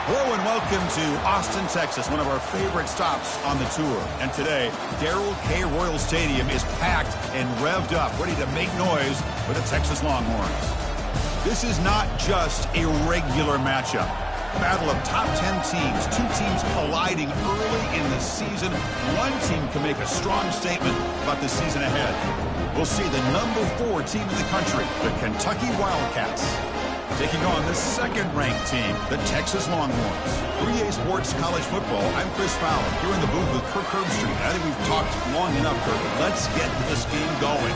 Hello and welcome to Austin, Texas, one of our favorite stops on the tour. And today, Darrell K. Royal Stadium is packed and revved up, ready to make noise for the Texas Longhorns. This is not just a regular matchup. Battle of top 10 teams, two teams colliding early in the season. One team can make a strong statement about the season ahead. We'll see the number 4 team in the country, the Kentucky Wildcats, taking on the second-ranked team, the Texas Longhorns. 3A Sports College Football, I'm Chris Fowler, here in the booth with Kirk Herbstreit. I think we've talked long enough, Kirk. Let's get this game going.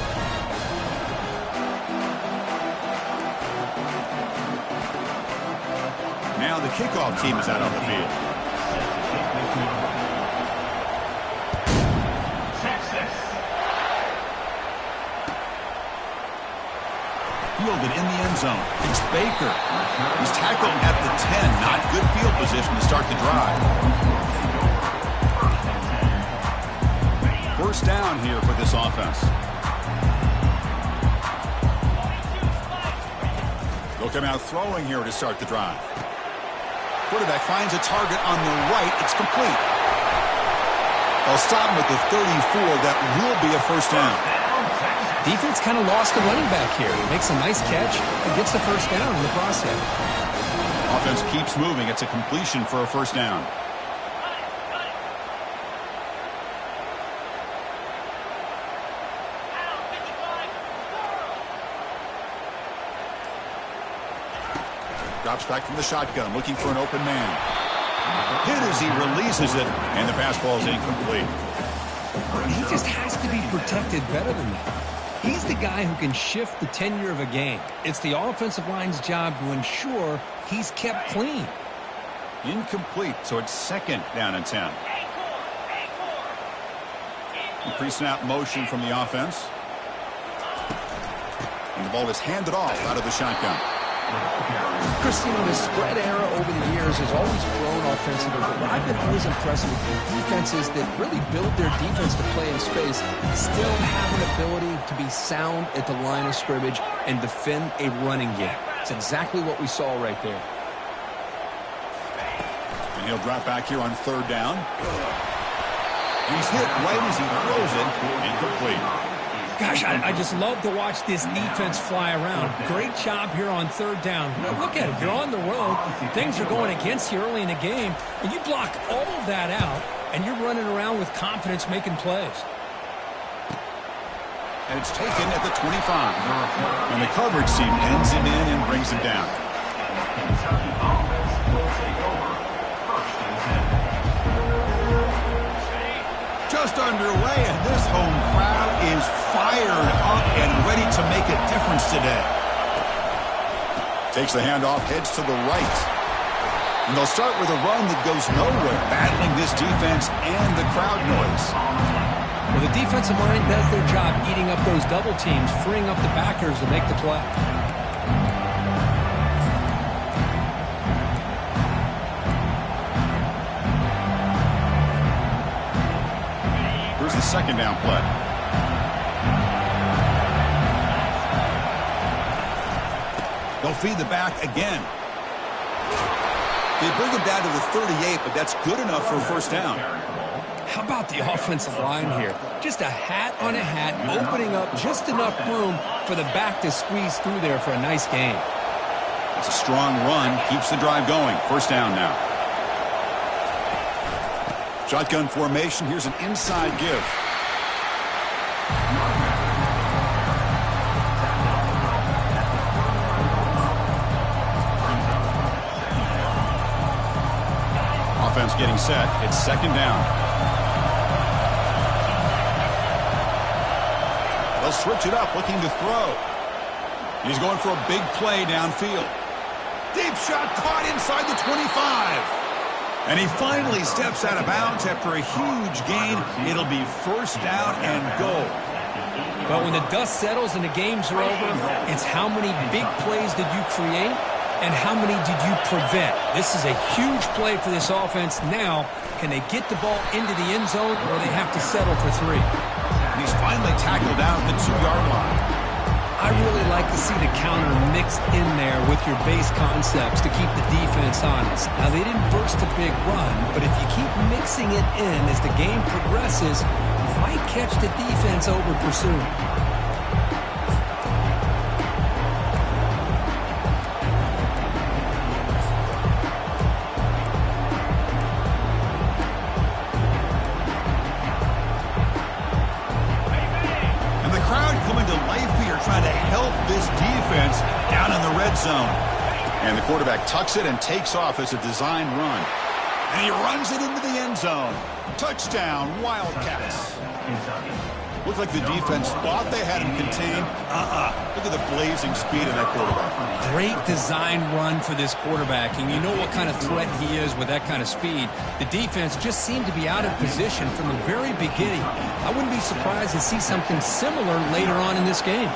Now the kickoff team is out on the field. Fielded in the end zone. It's Baker. He's tackled at the 10. Not good field position to start the drive. First down here for this offense. They'll come out throwing here to start the drive. Quarterback finds a target on the right. It's complete. They'll stop him at the 34. That will be a first down. Defense kind of lost the running back here. Makes a nice catch and gets the first down in the process. Offense keeps moving. It's a completion for a first down. Drops back from the shotgun, looking for an open man. Hit as he releases it, and the pass ball is incomplete. He just has to be protected better than that. He's the guy who can shift the tenure of a game. It's the offensive line's job to ensure he's kept clean. Incomplete, so it's second down and 10. Pre-snap motion from the offense. And the ball is handed off out of the shotgun. Chris, the spread era over the years has always grown offensively, but what I've been always impressed with defenses that really build their defense to play in space still have an ability to be sound at the line of scrimmage and defend a running game. It's exactly what we saw right there. And he'll drop back here on third down. He's hit right as he throws it. Incomplete. Gosh, I just love to watch this defense fly around. Great job here on third down. Now look at it. You're on the road. Things are going against you early in the game, and you block all of that out, and you're running around with confidence making plays. And it's taken at the 25. And the coverage team ends him in and brings him down. Just underway, and this home crowd is fired up and ready to make a difference today. Takes the handoff, heads to the right. And they'll start with a run that goes nowhere, battling this defense and the crowd noise. Well, the defensive line does their job eating up those double teams, freeing up the backers to make the play. Here's the second down play. They'll feed the back again. They bring him down to the 38, but that's good enough for a first down. How about the offensive line here? Just a hat on a hat, opening up just enough room for the back to squeeze through there for a nice gain. It's a strong run, keeps the drive going. First down now. Shotgun formation. Here's an inside give. Offense getting set. It's second down. They'll switch it up, looking to throw. He's going for a big play downfield. Deep shot caught inside the 25. And he finally steps out of bounds after a huge gain. It'll be first down and goal. But when the dust settles and the games are over, it's how many big plays did you create and how many did you prevent? This is a huge play for this offense. Now, can they get the ball into the end zone or they have to settle for 3? And he's finally tackled out at the 2-yard line. I really like to see the counter mixed in there with your base concepts to keep the defense honest. Now, they didn't burst a big run, but if you keep mixing it in as the game progresses, you might catch the defense over pursuing. Trying to help this defense down in the red zone. And the quarterback tucks it and takes off as a design run. And he runs it into the end zone. Touchdown, Wildcats. Looked like the defense thought they had him contained. Look at the blazing speed of that quarterback. Great design run for this quarterback, and you know what kind of threat he is with that kind of speed. The defense just seemed to be out of position from the very beginning. I wouldn't be surprised to see something similar later on in this game.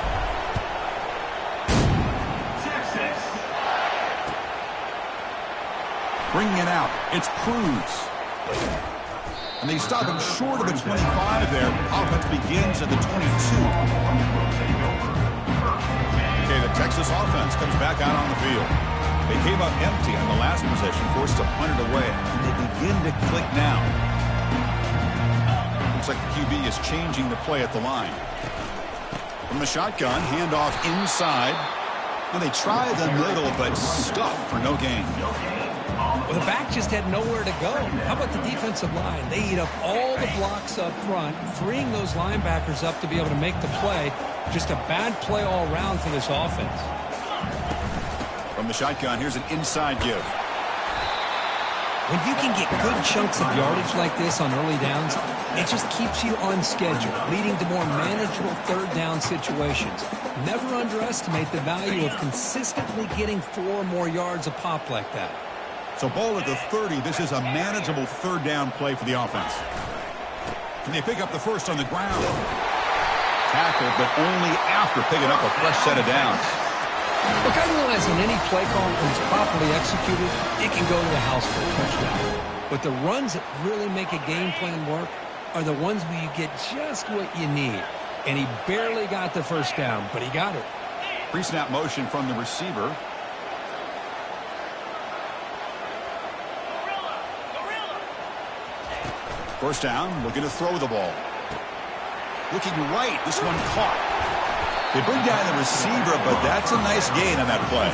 Bringing it out, it's Cruz. And they stop him short of the 25 there. Offense begins at the 22. Okay, the Texas offense comes back out on the field. They came up empty on the last possession, forced to punt it away. And they begin to click now. Looks like the QB is changing the play at the line. From the shotgun, handoff inside. And they try the middle, but stuffed for no gain. Well, the back just had nowhere to go. How about the defensive line? They eat up all the blocks up front, freeing those linebackers up to be able to make the play. Just a bad play all around for this offense. From the shotgun, here's an inside give. When you can get good chunks of yardage like this on early downs, it just keeps you on schedule, leading to more manageable third down situations. Never underestimate the value of consistently getting 4 or more yards a pop like that. So ball at the 30. This is a manageable third down play for the offense. Can they pick up the first on the ground? Tackled, but only after picking up a fresh set of downs. Look, I realize on any play call, when it's properly executed, it can go to the house for a touchdown. But the runs that really make a game plan work are the ones where you get just what you need. And he barely got the first down, but he got it. Pre-snap motion from the receiver. First down, looking to throw the ball. Looking right, this one caught. They bring down the receiver, but that's a nice gain on that play.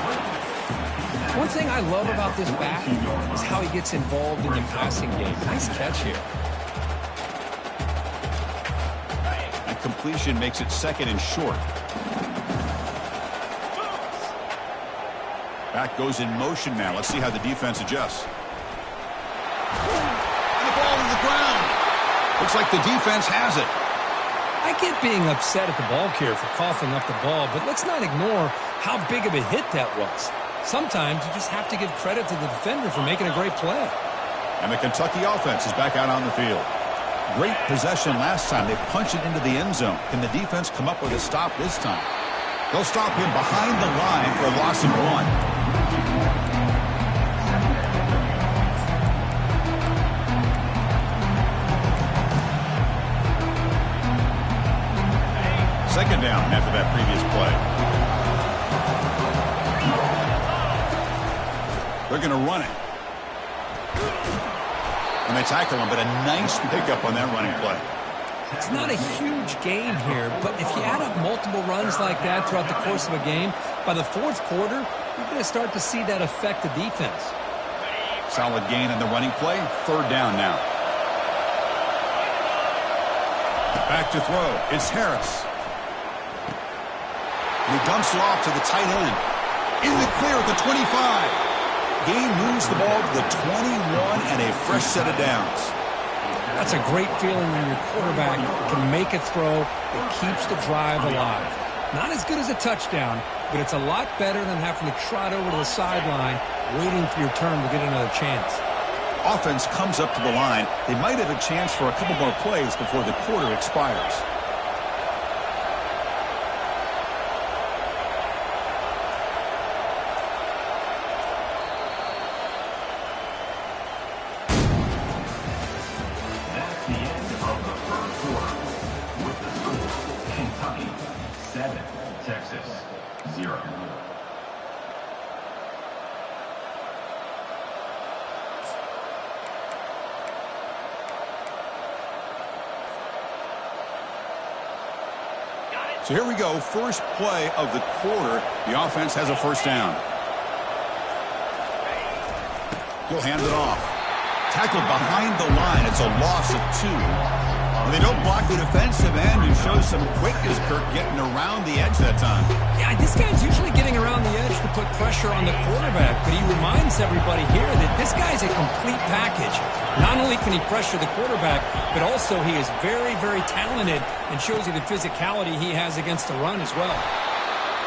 One thing I love about this back is how he gets involved in the passing game. Nice catch here. And completion makes it second and short. Back goes in motion now. Let's see how the defense adjusts. And the ball to the ground. Looks like the defense has it. I get being upset at the ball carrier for coughing up the ball, but let's not ignore how big of a hit that was. Sometimes you just have to give credit to the defender for making a great play. And the Kentucky offense is back out on the field. Great possession last time. They punch it into the end zone. Can the defense come up with a stop this time? They'll stop him behind the line for a loss of 1. Second down after that previous play. They're going to run it. And they tackle him, but a nice pickup on that running play. It's not a huge gain here, but if you add up multiple runs like that throughout the course of a game, by the fourth quarter, you're going to start to see that affect the defense. Solid gain on the running play. Third down now. Back to throw. It's Harris. He dumps it off to the tight end. In the clear at the 25. Gain moves the ball to the 21 and a fresh set of downs. That's a great feeling when your quarterback can make a throw that keeps the drive alive. Not as good as a touchdown, but it's a lot better than having to trot over to the sideline waiting for your turn to get another chance. Offense comes up to the line. They might have a chance for a couple more plays before the quarter expires. Kentucky 7, Texas So here we go, first play of the quarter. The offense has a first down. He'll hand it off. Tackled behind the line. It's a loss of 2. Well, they don't block the defensive end and show some quickness, Kirk, getting around the edge that time. Yeah, this guy's usually getting around the edge to put pressure on the quarterback, but he reminds everybody here that this guy's a complete package. Not only can he pressure the quarterback, but also he is very, very talented and shows you the physicality he has against the run as well.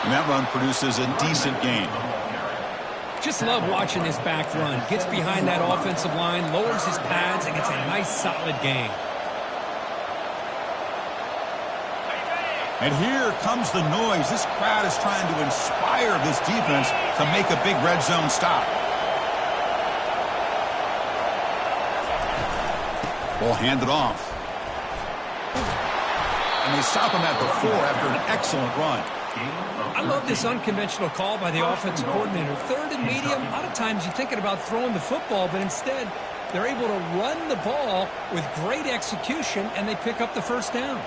And that run produces a decent gain. Just love watching this back run. Gets behind that offensive line, lowers his pads, and gets a nice solid gain. And here comes the noise. This crowd is trying to inspire this defense to make a big red zone stop. Ball handed off. And they stop him at the 4 after an excellent run. I love this unconventional call by the offensive coordinator. Third and medium, a lot of times you're thinking about throwing the football, but instead they're able to run the ball with great execution, and they pick up the first down.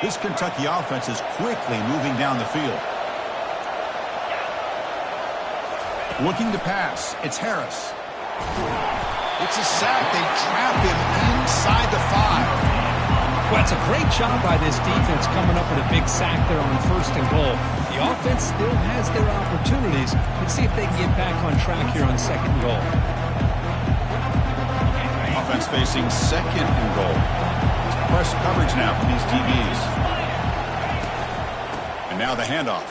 This Kentucky offense is quickly moving down the field. Looking to pass. It's Harris. It's a sack. They trap him inside the 5. Well, it's a great job by this defense coming up with a big sack there on first and goal. The offense still has their opportunities. Let's see if they can get back on track here on second and goal. Offense facing second and goal. It's press coverage now for these DBs. And now the handoff.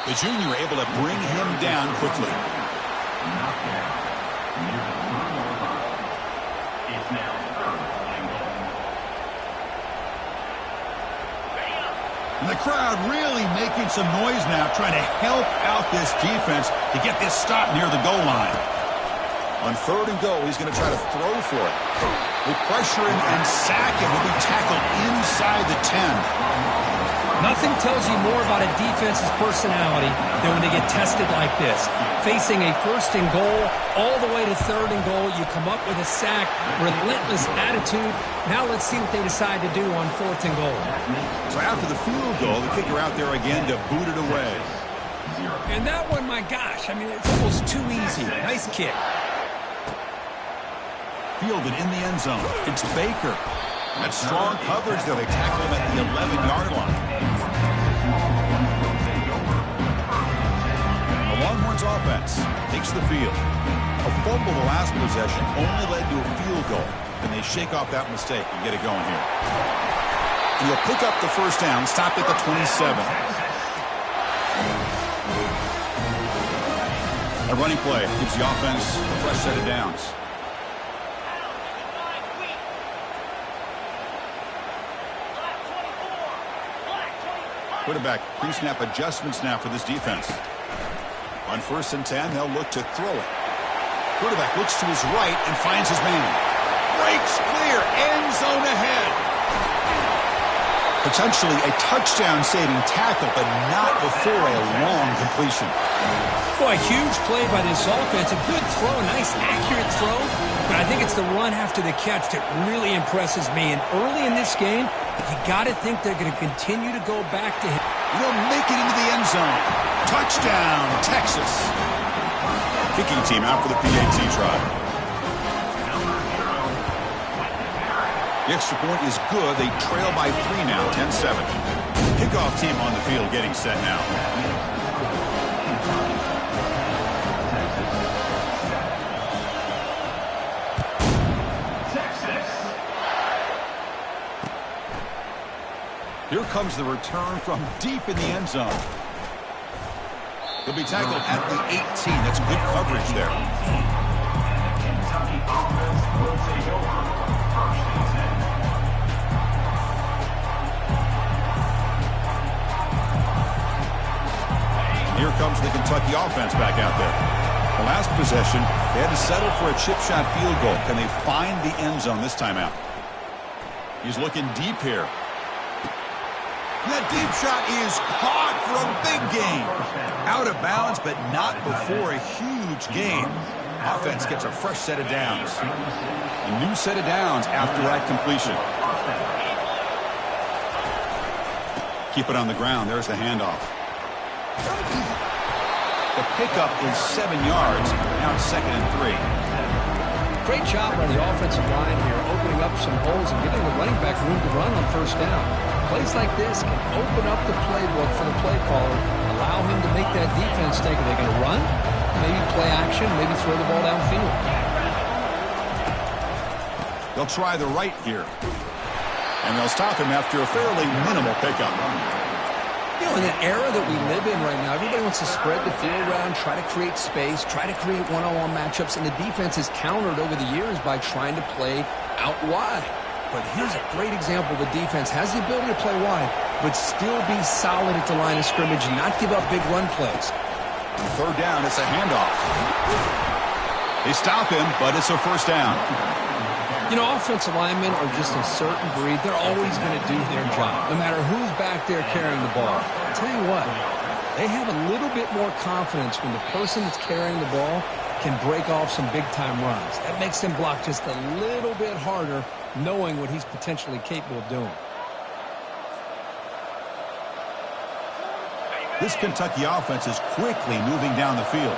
The junior able to bring him down quickly. And the crowd really making some noise now, trying to help out this defense to get this stop near the goal line. On third and goal, he's going to try to throw for it. They pressure him and sack him. He'll be tackled inside the 10. Nothing tells you more about a defense's personality than when they get tested like this. Facing a first and goal, all the way to third and goal, you come up with a sack, relentless attitude. Now let's see what they decide to do on fourth and goal. So after the field goal, the kicker out there again to boot it away. And that one, my gosh, I mean, it's almost too easy. Nice kick. Fielded in the end zone. It's Baker. That's strong coverage, though. They tackle him at the 11-yard line. The Longhorns offense takes the field. A fumble the last possession only led to a field goal. And they shake off that mistake and get it going here. And he'll pick up the first down, stop at the 27. A running play gives the offense a fresh set of downs. Quarterback pre-snap adjustments now for this defense. On first and 10, they'll look to throw it. Quarterback looks to his right and finds his man. Breaks clear, end zone ahead. Potentially a touchdown-saving tackle, but not before a long completion. Boy, huge play by this offense. A good throw, a nice accurate throw. But I think it's the run after the catch that really impresses me. And early in this game, you got to think they're going to continue to go back to him. Will make it into the end zone. Touchdown, Texas. Kicking team out for the PAT try. The extra point is good. They trail by 3 now, 10-7. Kickoff team on the field getting set now. Here comes the return from deep in the end zone. He'll be tackled at the 18. That's good coverage there. Here comes the Kentucky offense back out there. The last possession, they had to settle for a chip shot field goal. Can they find the end zone this time out? He's looking deep here. That deep shot is caught for a big gain. Out of bounds, but not before a huge gain. Offense gets a fresh set of downs. A new set of downs after that completion. Keep it on the ground. There's the handoff. The pickup is 7 yards. Now it's 2nd and 3. Great job by the offensive line here, opening up some holes and giving the running back room to run on first down. Plays like this can open up the playbook for the play caller, allow him to make that defense think, are they going to run? Maybe play action, maybe throw the ball downfield. They'll try the right here. And they'll stop him after a fairly minimal pickup. You know, in the era that we live in right now, everybody wants to spread the field around, try to create space, try to create one-on-one matchups, and the defense is countered over the years by trying to play out wide. But here's a great example. The defense has the ability to play wide, but still be solid at the line of scrimmage and not give up big run plays. On 3rd down, it's a handoff. They stop him, but it's a first down. You know, offensive linemen are just a certain breed. They're always going to do their job, no matter who's back there carrying the ball. I'll tell you what, they have a little bit more confidence when the person that's carrying the ball can break off some big-time runs. That makes them block just a little bit harder, knowing what he's potentially capable of doing. This Kentucky offense is quickly moving down the field.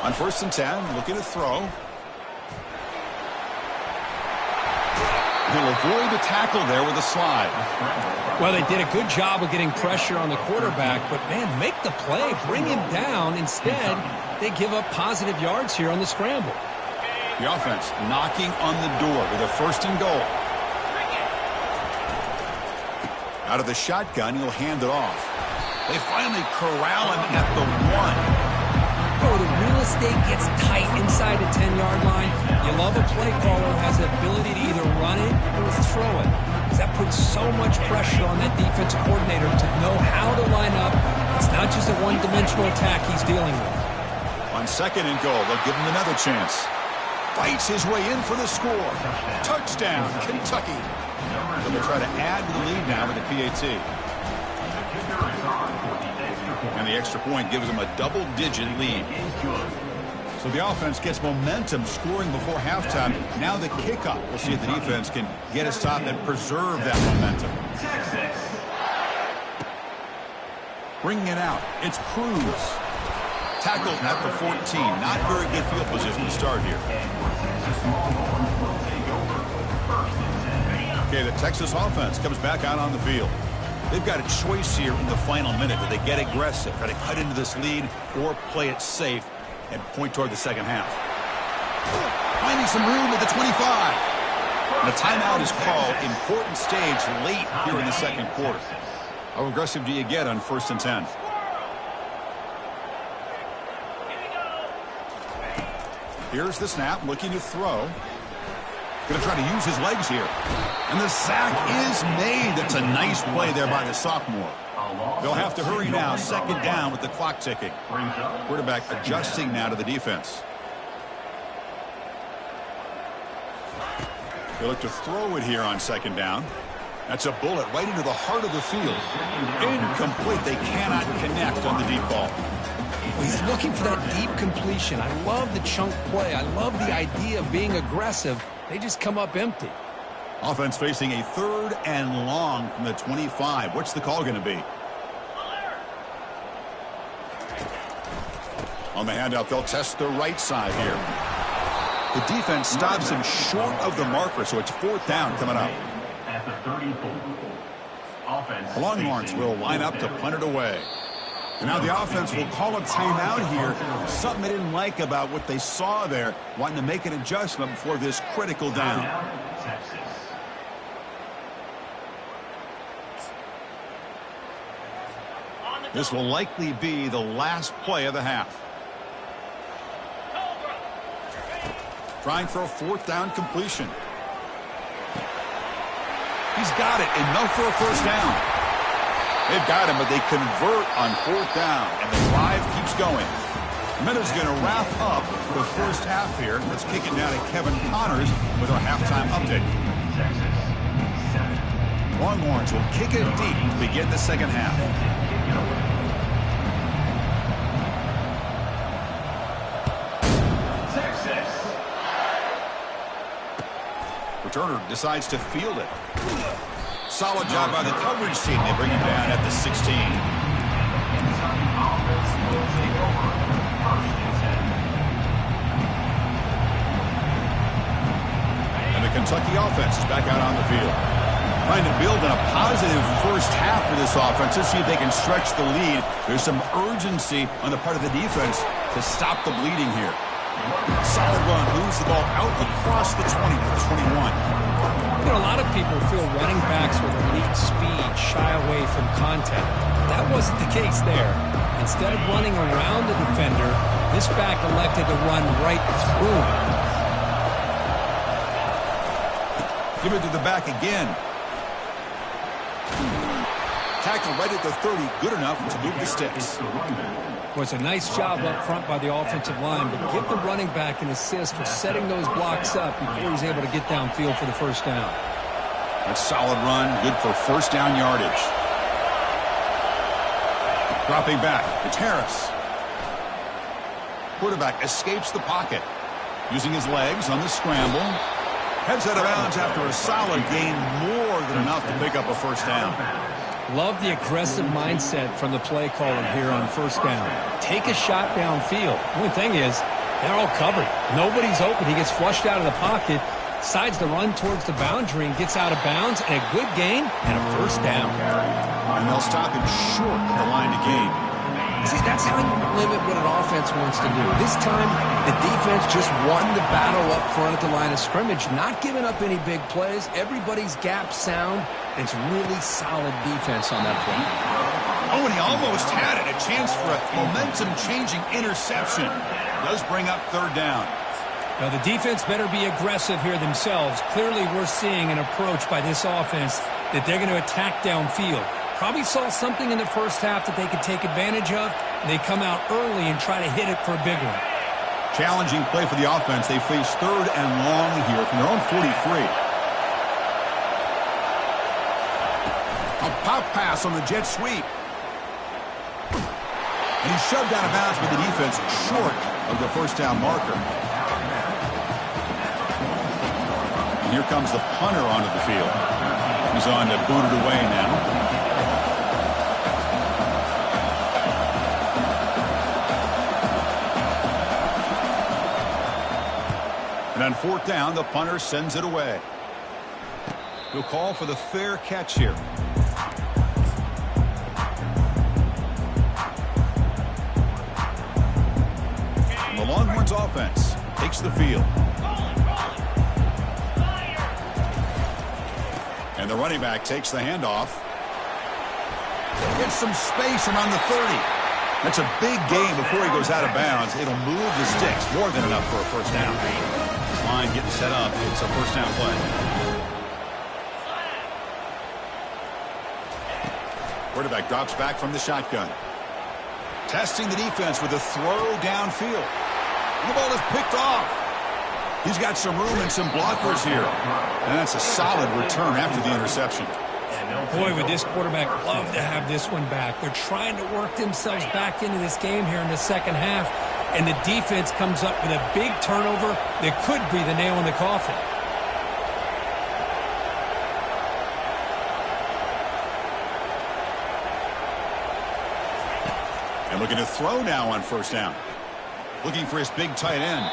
On 1st and 10, looking to throw. He'll avoid the tackle there with a slide. Well, they did a good job of getting pressure on the quarterback, but, man, make the play, bring him down. Instead, they give up positive yards here on the scramble. The offense knocking on the door with a 1st and goal. Out of the shotgun, he'll hand it off. They finally corral him at the 1. Oh, the real estate gets tight inside the 10-yard line. You love a play caller who has the ability to either run it or throw it, because that puts so much pressure on that defensive coordinator to know how to line up. It's not just a one-dimensional attack he's dealing with. On 2nd and goal, they'll give him another chance. Fights his way in for the score. Touchdown, Kentucky. So they'll try to add to the lead now with the PAT. And the extra point gives them a double-digit lead. So the offense gets momentum scoring before halftime. Now the kickoff. We'll see if the defense can get a stop and preserve that momentum. Bringing it out. It's Cruz. Tackled at the 14. Not very good field position to start here. Okay, the Texas offense comes back out on the field. They've got a choice here in the final minute. Do they get aggressive, try to cut into this lead, or play it safe and point toward the second half? Finding some room at the 25. And a timeout is called. Important stage late here in the second quarter. How aggressive do you get on 1st and 10? Here's the snap, looking to throw. Going to try to use his legs here. And the sack is made. That's a nice play there by the sophomore. They'll have to hurry now. 2nd down with the clock ticking. Quarterback adjusting now to the defense. They look to throw it here on 2nd down. That's a bullet right into the heart of the field. Incomplete. They cannot connect on the deep ball. He's looking for that deep completion. I love the chunk play. I love the idea of being aggressive. They just come up empty. Offense facing a 3rd and long from the 25. What's the call going to be? On the handout, they'll test the right side here. The defense stops him short of the marker, so it's 4th down coming up. At the 34. Offense. The Longhorns will line up to punt it away. And now the offense will call a timeout here. Something they didn't like about what they saw there. Wanting to make an adjustment before this critical down. This will likely be the last play of the half. Trying for a 4th down completion. He's got it. Enough for a 1st down. They've got him, but they convert on 4th down, and the drive keeps going. Minuta's going to wrap up the first half here. Let's kick it down to Kevin Connors with our halftime update. Texas, 7. Longhorns will kick it deep to begin the second half. Texas. Returner decides to field it. Solid job by the coverage team. They bring him down at the 16. Kentucky offense will take over. First and 10. And the Kentucky offense is back out on the field. Trying to build in a positive first half for this offense to see if they can stretch the lead. There's some urgency on the part of the defense to stop the bleeding here. Solid run, moves the ball out across the 20 to the 21. You know, a lot of people feel running backs with elite speed shy away from contact. That wasn't the case there. Instead of running around the defender, this back elected to run right through him. Give it to the back again. Tackle right at the 30, good enough to move the sticks. Was a nice job up front by the offensive line, but give the running back an assist for setting those blocks up before he's able to get downfield for the first down. A solid run, good for first down yardage. Dropping back, it's Harris. Quarterback escapes the pocket, using his legs on the scramble. Heads out of bounds after a solid gain, more than enough to pick up a first down. Love the aggressive mindset from the play caller here on first down. Take a shot downfield. The only thing is, they're all covered. Nobody's open. He gets flushed out of the pocket, decides to run towards the boundary and gets out of bounds, and a good gain and a first down. And they'll stop him short of the line to gain. See, that's how you limit what an offense wants to do. This time, the defense just won the battle up front at the line of scrimmage, not giving up any big plays. Everybody's gap sound. It's really solid defense on that play. Oh, and he almost had it. A chance for a momentum-changing interception. Does bring up third down. Now, the defense better be aggressive here themselves. Clearly, we're seeing an approach by this offense that they're going to attack downfield. Probably saw something in the first half that they could take advantage of. They come out early and try to hit it for a big one. Challenging play for the offense. They face third and long here from their own 43. A pop pass on the jet sweep. And he's shoved out of bounds by the defense short of the first down marker. And here comes the punter onto the field. He's on to boot it away now. And on fourth down, the punter sends it away. He'll call for the fair catch here. And the Longhorns offense takes the field. And the running back takes the handoff. Gets some space around the 30. That's a big gain before he goes out of bounds. It'll move the sticks, more than enough for a first down. Line getting set up. It's a first down play. Quarterback drops back from the shotgun. Testing the defense with a throw downfield. And the ball is picked off. He's got some room and some blockers here. And that's a solid return after the interception. Boy, would this quarterback love to have this one back. They're trying to work themselves back into this game here in the second half. And the defense comes up with a big turnover that could be the nail in the coffin. And looking to throw now on first down. Looking for his big tight end.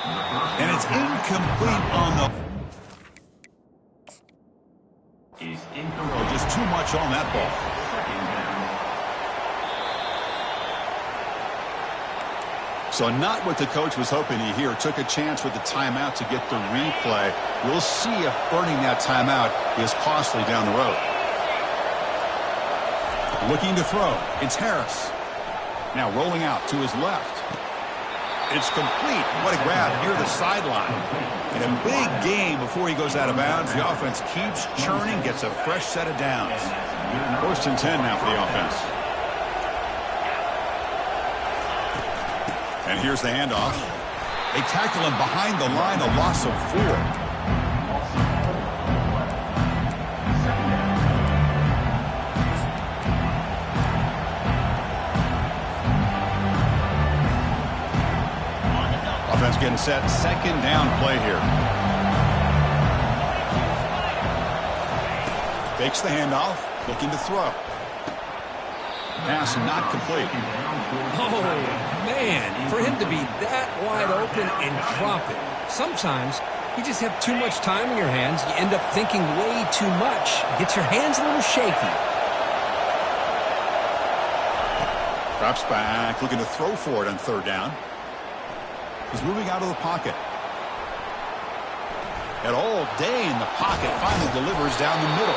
And it's incomplete on the... Oh, just too much on that ball. So not what the coach was hoping to hear. Took a chance with the timeout to get the replay. We'll see if burning that timeout is costly down the road. Looking to throw. It's Harris. Now rolling out to his left. It's complete. What a grab near the sideline. And a big gain before he goes out of bounds. The offense keeps churning, gets a fresh set of downs. First and 10 now for the offense. And here's the handoff. They tackle him behind the line, a loss of 4. can set second down play here. Fakes the handoff, looking to throw. Pass not complete. Oh, man, for him to be that wide open and drop it. Sometimes you just have too much time in your hands. You end up thinking way too much. Gets your hands a little shaky. Drops back, looking to throw for it on third down. He's moving out of the pocket. And all day in the pocket, finally delivers down the middle.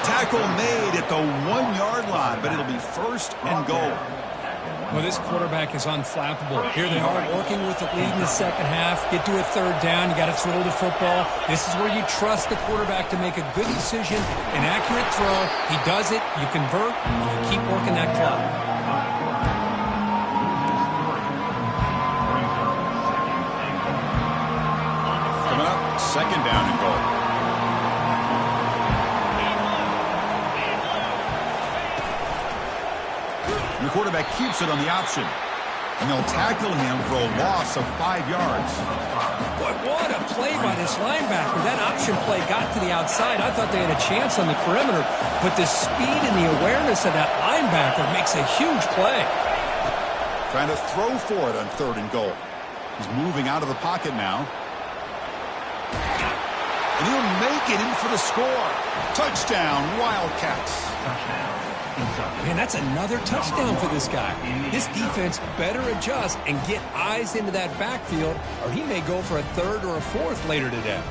Tackle made at the 1-yard line, but it'll be first and goal. Well, this quarterback is unflappable. Here they are working with the lead in the second half. Get to a third down. You got to throw the football. This is where you trust the quarterback to make a good decision, an accurate throw. He does it. You convert. You keep working that clock. Coming up, second down and goal. And the quarterback keeps it on the option. And they'll tackle him for a loss of 5 yards. Boy, what a play by this linebacker. That option play got to the outside. I thought they had a chance on the perimeter. But the speed and the awareness of that linebacker makes a huge play. Trying to throw for it on third and goal. He's moving out of the pocket now. And he'll make it in for the score. Touchdown, Wildcats. Man, that's another touchdown for this guy. This defense better adjust and get eyes into that backfield, or he may go for a third or a fourth later today.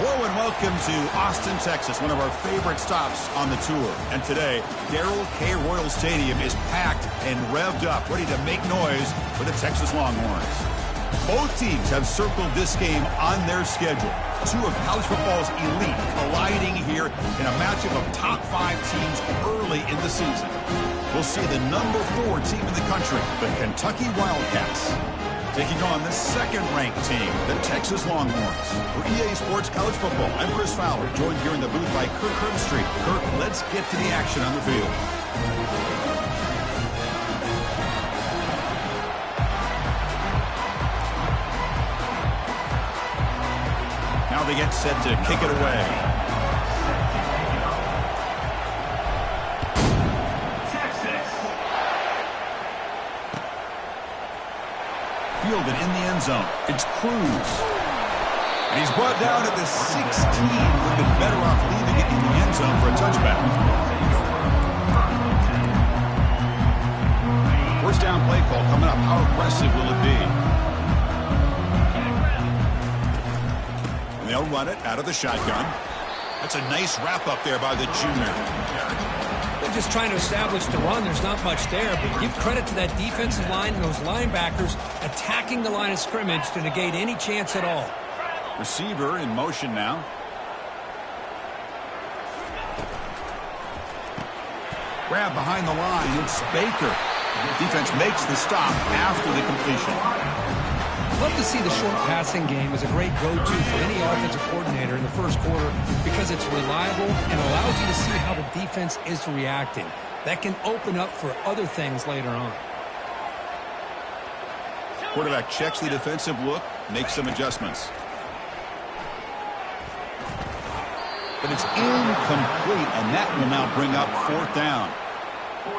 Hello and welcome to Austin, Texas, one of our favorite stops on the tour. And today, Darrell K. Royal Stadium is packed and revved up, ready to make noise for the Texas Longhorns. Both teams have circled this game on their schedule. Two of college football's elite colliding here in a matchup of top 5 teams early in the season. We'll see the number 4 team in the country, the Kentucky Wildcats, taking on the second-ranked team, the Texas Longhorns. For EA Sports College Football, I'm Chris Fowler, joined here in the booth by Kirk Herbstreit. Kirk, let's get to the action on the field. Now they get set to kick it away. Fielded in the end zone. It's Cruz. And he's brought down at the 16. Would have been better off leaving it in the end zone for a touchback. First down play call coming up. How aggressive will it be? And they'll run it out of the shotgun. That's a nice wrap up there by the junior. They're just trying to establish the run. There's not much there, but give credit to that defensive line and those linebackers attacking the line of scrimmage to negate any chance at all. Receiver in motion now. Grab behind the line. It's Baker. Defense makes the stop after the completion. Love to see the short passing game as a great go-to for any offensive coordinator in the first quarter because it's reliable and allows you to see how the defense is reacting. That can open up for other things later on. Quarterback checks the defensive look, makes some adjustments. But it's incomplete, and that will now bring up 4th down.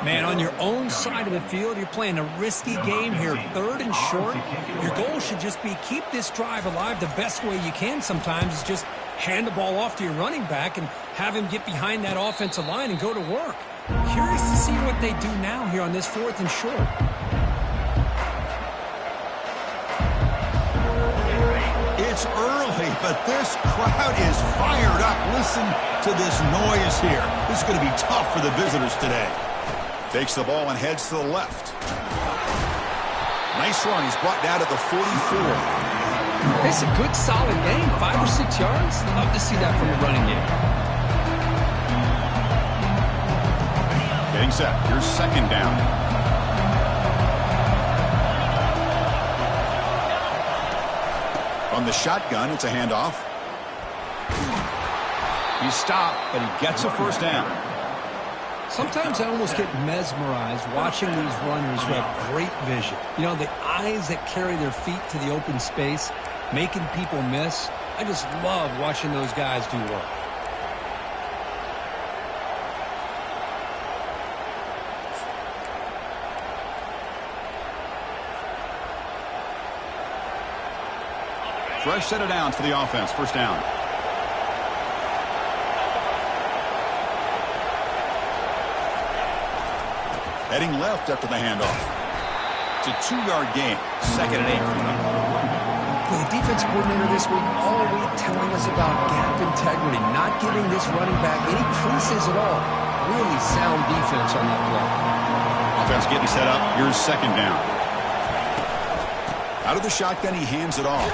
Man, on your own side of the field, you're playing a risky game here, 3rd and short. Your goal should just be keep this drive alive the best way you can sometimes is just hand the ball off to your running back and have him get behind that offensive line and go to work. Curious to see what they do now here on this 4th and short. It's early, but this crowd is fired up. Listen to this noise here. This is going to be tough for the visitors today. Takes the ball and heads to the left. Nice run. He's brought down at the 44. It's a good, solid game. 5 or 6 yards. Love to see that from a running game. Getting set. Here's 2nd down. On the shotgun, it's a handoff. He's stopped, but he gets a 1st down. Sometimes I almost get mesmerized watching these runners who have great vision. You know, the eyes that carry their feet to the open space, making people miss. I just love watching those guys do work. Fresh set of downs for the offense. 1st down. Heading left after the handoff. It's a 2-yard gain. 2nd and 8. Well, the defense coordinator this week all week telling us about gap integrity, not giving this running back any creases at all. Really sound defense on that play. Offense getting set up. Here's 2nd down. Out of the shotgun, he hands it off.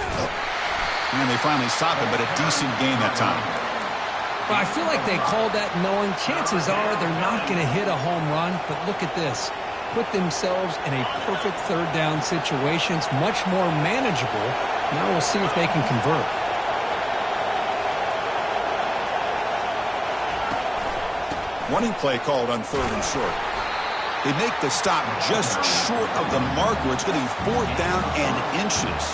And they finally stop it, but a decent gain that time. Well, I feel like they called that knowing chances are they're not going to hit a home run, but look at this. Put themselves in a perfect 3rd down situation. It's much more manageable. Now we'll see if they can convert. Running play called on 3rd and short. They make the stop just short of the mark where it's going to be 4th down and inches.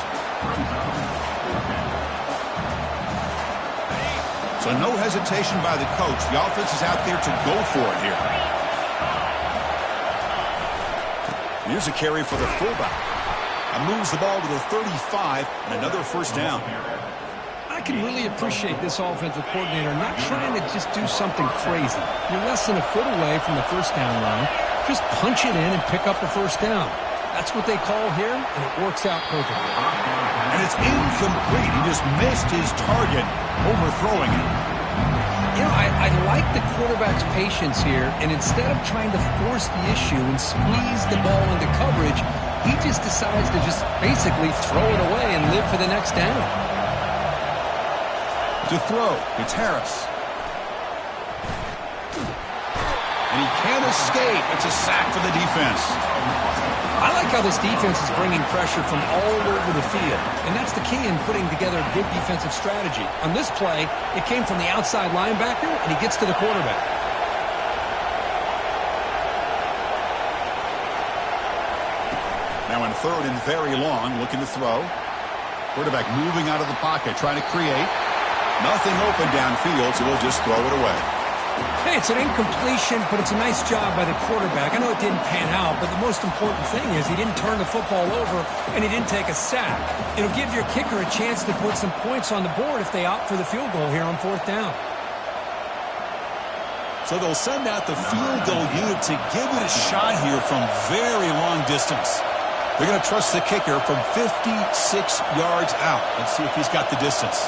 So no hesitation by the coach. The offense is out there to go for it here. Here's a carry for the fullback. And moves the ball to the 35 and another 1st down. I can really appreciate this offensive coordinator not trying to just do something crazy. You're less than a foot away from the 1st down line. Just punch it in and pick up a 1st down. That's what they call here, and it works out perfectly. And it's incomplete. He just missed his target, overthrowing it. You know, I like the quarterback's patience here, and instead of trying to force the issue and squeeze the ball into coverage, he just decides to just basically throw it away and live for the next down. To throw, it's Harris. And he can't escape. It's a sack for the defense. I like how this defense is bringing pressure from all over the field, and that's the key in putting together a good defensive strategy. On this play, it came from the outside linebacker, and he gets to the quarterback. Now in third and very long, looking to throw. Quarterback moving out of the pocket, trying to create. Nothing open downfield, so we'll just throw it away. Hey, it's an incompletion, but it's a nice job by the quarterback. I know it didn't pan out, but the most important thing is he didn't turn the football over, and he didn't take a sack. It'll give your kicker a chance to put some points on the board if they opt for the field goal here on fourth down. So they'll send out the field goal unit to give it a shot here from very long distance. They're going to trust the kicker from 56 yards out. Let's see if he's got the distance.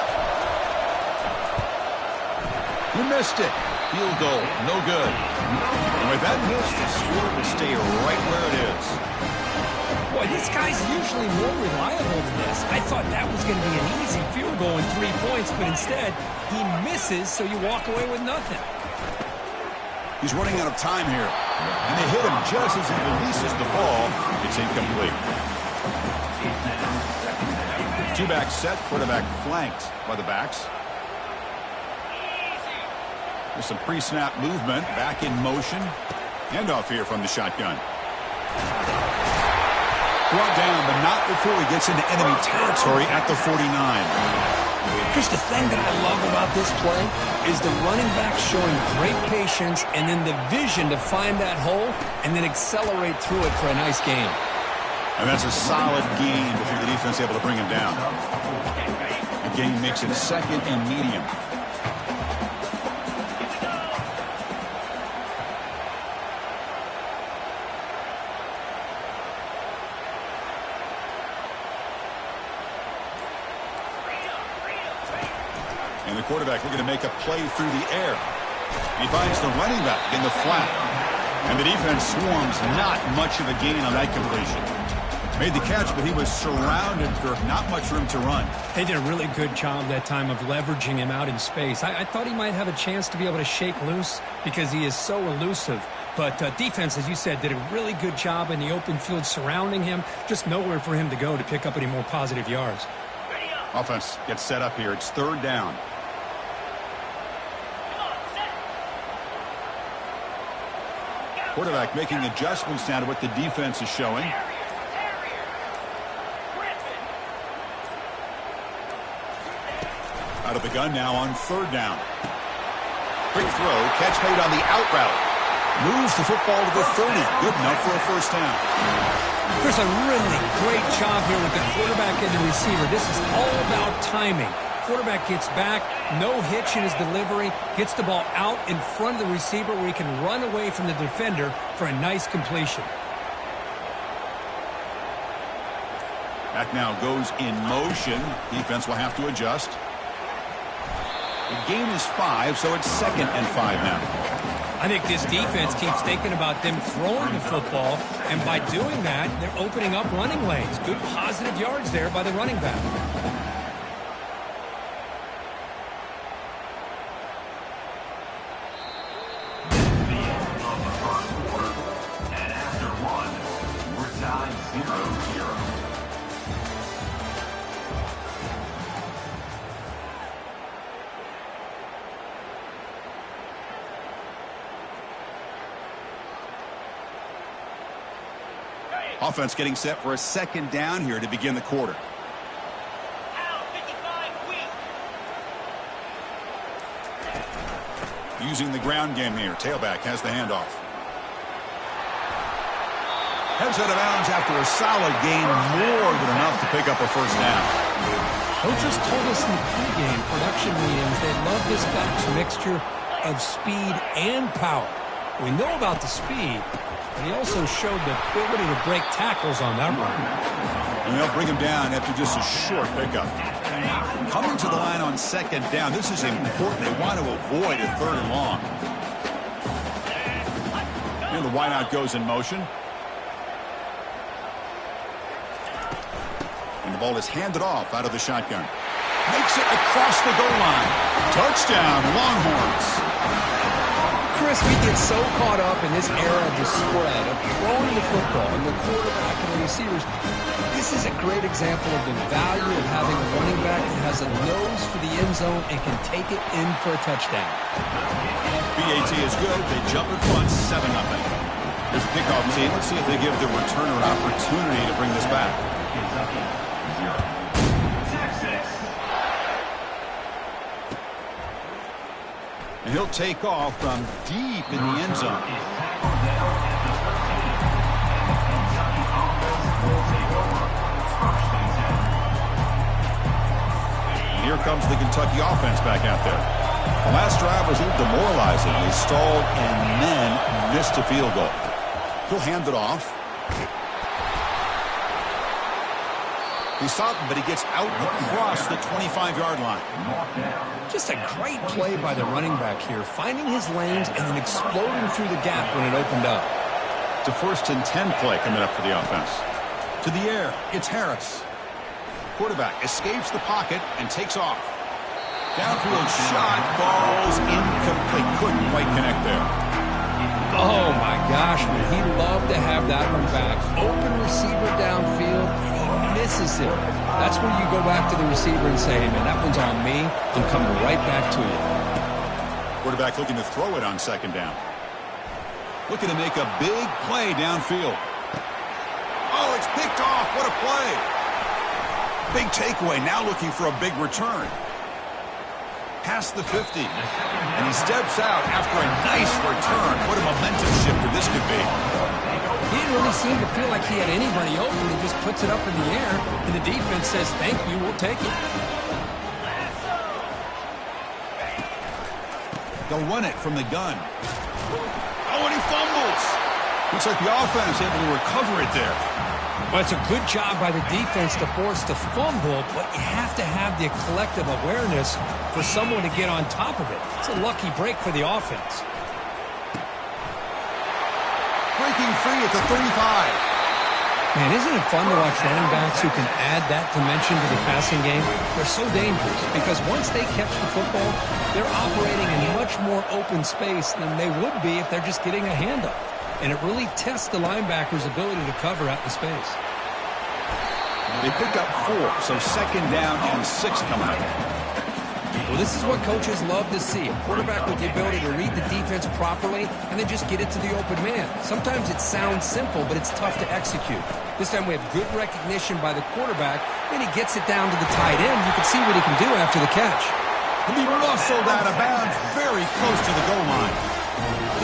He missed it. Field goal, no good. And with that miss, the score will stay right where it is. Boy, this guy's usually more reliable than this. I thought that was going to be an easy field goal and 3 points, but instead, he misses, so you walk away with nothing. He's running out of time here. And they hit him just as he releases the ball. It's incomplete. Two-back set, quarterback flanked by the backs. There's some pre-snap movement, back in motion. Handoff here from the shotgun. Brought down, but not before he gets into enemy territory at the 49. Here's the thing that I love about this play is the running back showing great patience and then the vision to find that hole and then accelerate through it for a nice gain. And that's a solid gain before the defense able to bring him down. The gain makes it second and medium. And the quarterback looking to make a play through the air. He finds the running back in the flat. And the defense swarms, not much of a gain on that completion. Made the catch, but he was surrounded, Kirk. Not much room to run. They did a really good job that time of leveraging him out in space. I thought he might have a chance to be able to shake loose because he is so elusive. But defense, as you said, did a really good job in the open field surrounding him. Just nowhere for him to go to pick up any more positive yards. Offense gets set up here. It's third down. Quarterback making adjustments now to what the defense is showing. Out of the gun now on third down. Quick throw, catch made on the out route. Moves the football to the 30. Good enough for a first down. There's a really great job here with the quarterback and the receiver. This is all about timing. Quarterback gets back, no hitch in his delivery, gets the ball out in front of the receiver where he can run away from the defender for a nice completion. Back now goes in motion. Defense will have to adjust. The gain is 5, so it's second and 5 now. I think this defense keeps thinking about them throwing the football, and by doing that, they're opening up running lanes. Good positive yards there by the running back. Offense getting set for a second down here to begin the quarter. Using the ground game here. Tailback has the handoff. Heads out of bounds after a solid gain, more than enough to pick up a first down. Coaches told us in the pregame production meetings they love this back's mixture of speed and power. We know about the speed, but he also showed the ability to break tackles on that run. And they'll bring him down after just a short pickup. Coming to the line on second down, this is important. They want to avoid a third and long. And the wideout goes in motion. And the ball is handed off out of the shotgun. Makes it across the goal line. Touchdown, Longhorns. Chris, we get so caught up in this era of the spread, of throwing the football, and the quarterback and the receivers. This is a great example of the value of having a running back that has a nose for the end zone and can take it in for a touchdown. BAT is good. They jump in front, 7-0. Here's the kickoff team. Let's see if they give the returner an opportunity to bring this back. And he'll take off from deep in the end zone. Here comes the Kentucky offense back out there. The last drive was a little demoralizing. They stalled and then missed a field goal. He'll hand it off. He stopped, but he gets out across the 25-yard line. Just a great play by the running back here, finding his lanes and then exploding through the gap when it opened up. It's a 1st and 10 play coming up for the offense. To the air, it's Harris. Quarterback escapes the pocket and takes off. Downfield shot falls incomplete. Couldn't quite connect there. Oh, my gosh, man. He loved to have that one back. Open receiver downfield, and he misses it. That's where you go back to the receiver and say, hey, man, that one's on me. I'm coming right back to you. Quarterback looking to throw it on second down. Looking to make a big play downfield. Oh, it's picked off. What a play. Big takeaway. Now looking for a big return. Past the 50. And he steps out after a nice return. What a momentum shifter this could be. He didn't really seem to feel like he had anybody open. He just puts it up in the air, and the defense says, thank you, we'll take it. They'll run it from the gun. Oh, and he fumbles. Looks like the offense able to recover it there. Well, it's a good job by the defense to force the fumble, but you have to have the collective awareness for someone to get on top of it. It's a lucky break for the offense. Breaking free at the 35. Man, isn't it fun to watch running backs who can add that dimension to the passing game? They're so dangerous because once they catch the football, they're operating in much more open space than they would be if they're just getting a handoff. And it really tests the linebacker's ability to cover out the space. They pick up 4, so second down and 6 coming up. Well, this is what coaches love to see. A quarterback with the ability to read the defense properly and then just get it to the open man. Sometimes it sounds simple, but it's tough to execute. This time we have good recognition by the quarterback, and he gets it down to the tight end. You can see what he can do after the catch. He'll be muscled out of bounds very close to the goal line.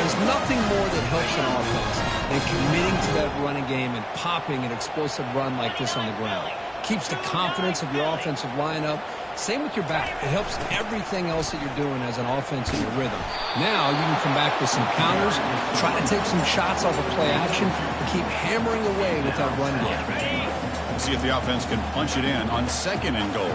There's nothing more that helps an offense than committing to that running game and popping an explosive run like this on the ground. Keeps the confidence of your offensive lineup. Same with your back. It helps everything else that you're doing as an offense in your rhythm. Now you can come back with some counters, try to take some shots off of play action, and keep hammering away with that run game. We'll see if the offense can punch it in on second and goal.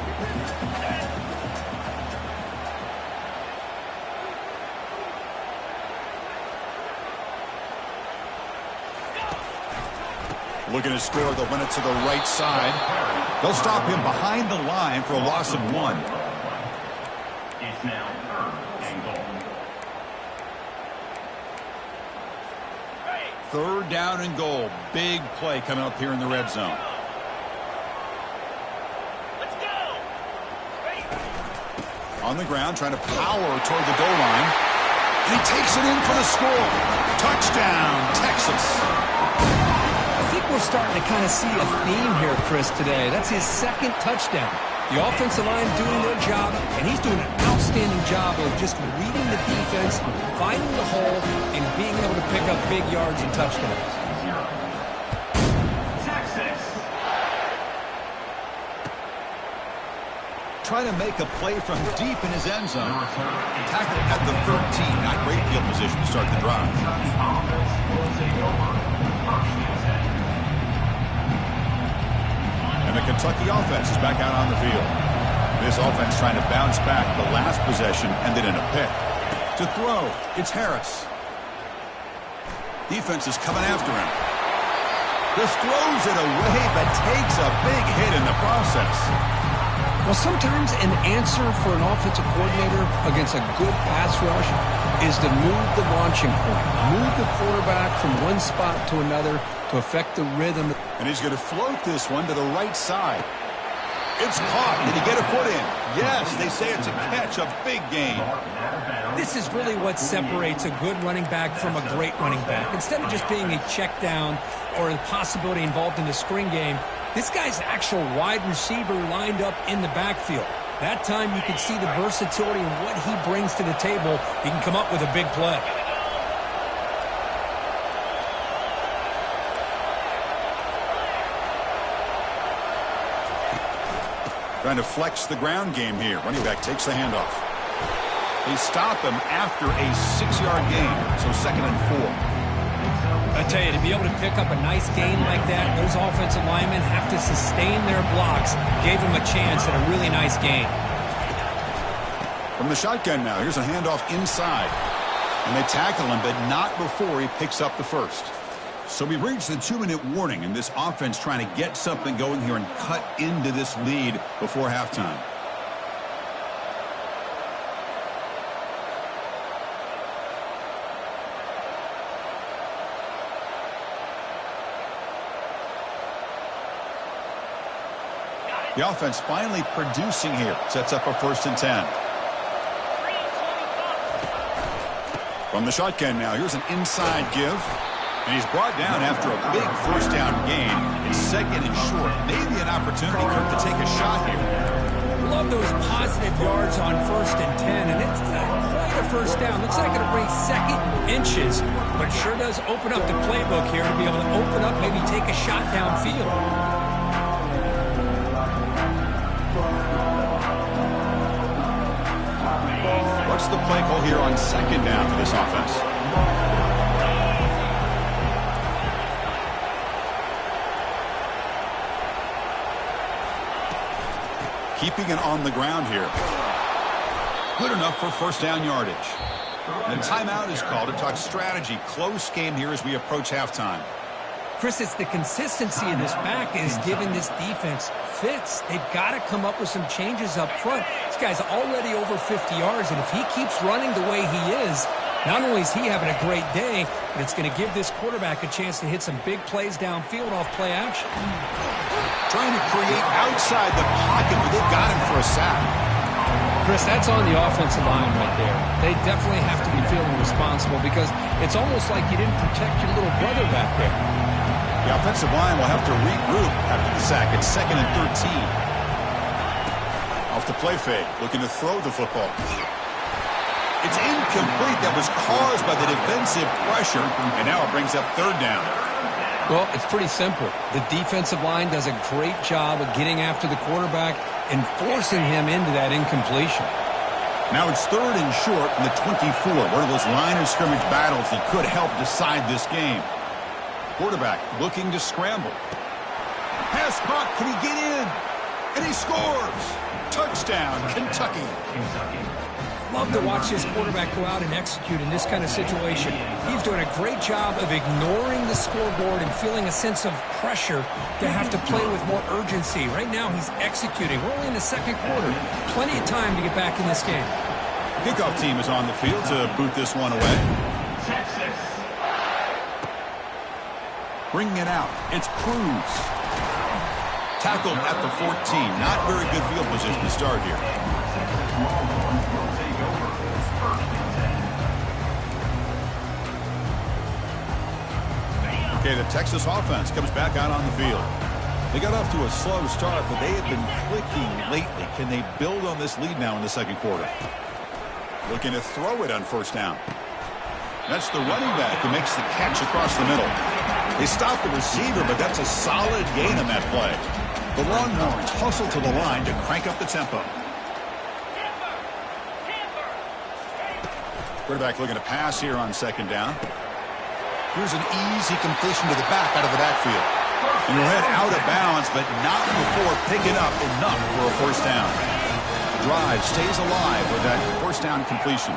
Looking to score, they'll run it to the right side. They'll stop him behind the line for a loss of 1. It's now 3rd and goal. 3rd down and goal. Big play coming up here in the red zone. Let's go. On the ground, trying to power toward the goal line. And he takes it in for the score. Touchdown, Texas. I think we're starting to kind of see a theme here, Chris, today. That's his 2nd touchdown. The offensive line doing their job, and he's doing an outstanding job of just reading the defense, finding the hole, and being able to pick up big yards and touchdowns. trying to make a play from deep in his end zone. Tackle at the 13. Not great field position to start the drive. And the Kentucky offense is back out on the field. This offense trying to bounce back the last possession, ended in a pick. To throw, it's Harris. Defense is coming after him. Just throws it away, but takes a big hit in the process. Well, sometimes an answer for an offensive coordinator against a good pass rush is to move the launching point, move the quarterback from one spot to another to affect the rhythm. And he's going to float this one to the right side. It's caught. Did he get a foot in? Yes, they say it's a catch, a big gain. This is really what separates a good running back from a great running back. Instead of just being a check down or a possibility involved in the screen game, this guy's actual wide receiver lined up in the backfield. That time you can see the versatility and what he brings to the table. He can come up with a big play. Trying to flex the ground game here. Running back takes the handoff. They stop him after a 6-yard gain, so 2nd and 4. I tell you, to be able to pick up a nice gain like that, those offensive linemen have to sustain their blocks. Gave him a chance at a really nice gain. From the shotgun now, here's a handoff inside. And they tackle him, but not before he picks up the first. So we've reached the 2-minute warning, and this offense trying to get something going here and cut into this lead before halftime. The offense finally producing here. Sets up a 1st and 10. From the shotgun now, here's an inside give. And he's brought down after a big 1st down gain. It's 2nd and short. Maybe an opportunity, Kirk, to take a shot here. Love those positive yards on 1st and 10. And it's quite a 1st down. Looks like it'll bring 2nd inches. But it sure does open up the playbook here to be able to open up, maybe take a shot downfield. What's the play call here on 2nd down for this offense? Keeping it on the ground here. Good enough for 1st down yardage. The timeout is called to talk strategy. Close game here as we approach halftime. Chris, it's the consistency of this back is giving this defense fits. They've got to come up with some changes up front. This guy's already over 50 yards, and if he keeps running the way he is, not only is he having a great day, but it's going to give this quarterback a chance to hit some big plays downfield off play action. Trying to create outside the pocket, but they've got him for a sack. Chris, that's on the offensive line right there. They definitely have to be feeling responsible because it's almost like you didn't protect your little brother back there. The offensive line will have to regroup after the sack. It's 2nd and 13. Off the play fake, looking to throw the football. It's incomplete. That was caused by the defensive pressure, and now it brings up 3rd down. Well, it's pretty simple. The defensive line does a great job of getting after the quarterback and forcing him into that incompletion. Now it's 3rd and short in the 24. One of those line of scrimmage battles that could help decide this game. Quarterback looking to scramble. Pass caught. Can he get in? And he scores. Touchdown, Kentucky. Love to watch this quarterback go out and execute in this kind of situation. He's doing a great job of ignoring the scoreboard and feeling a sense of pressure to have to play with more urgency. Right now he's executing. We're only in the 2nd quarter. Plenty of time to get back in this game. Kickoff team is on the field to boot this one away. Bringing it out. It's Cruz. Tackled at the 14. Not very good field position to start here. Okay, the Texas offense comes back out on the field. They got off to a slow start, but they have been clicking lately. Can they build on this lead now in the 2nd quarter? Looking to throw it on 1st down. That's the running back who makes the catch across the middle. They stop the receiver, but that's a solid gain on that play. The Longhorns hustle to the line to crank up the tempo. Quarterback looking to pass here on second down. Here's an easy completion to the back out of the backfield. And he'll head out of bounds, but not before picking up enough for a first down. The drive stays alive with that first down completion.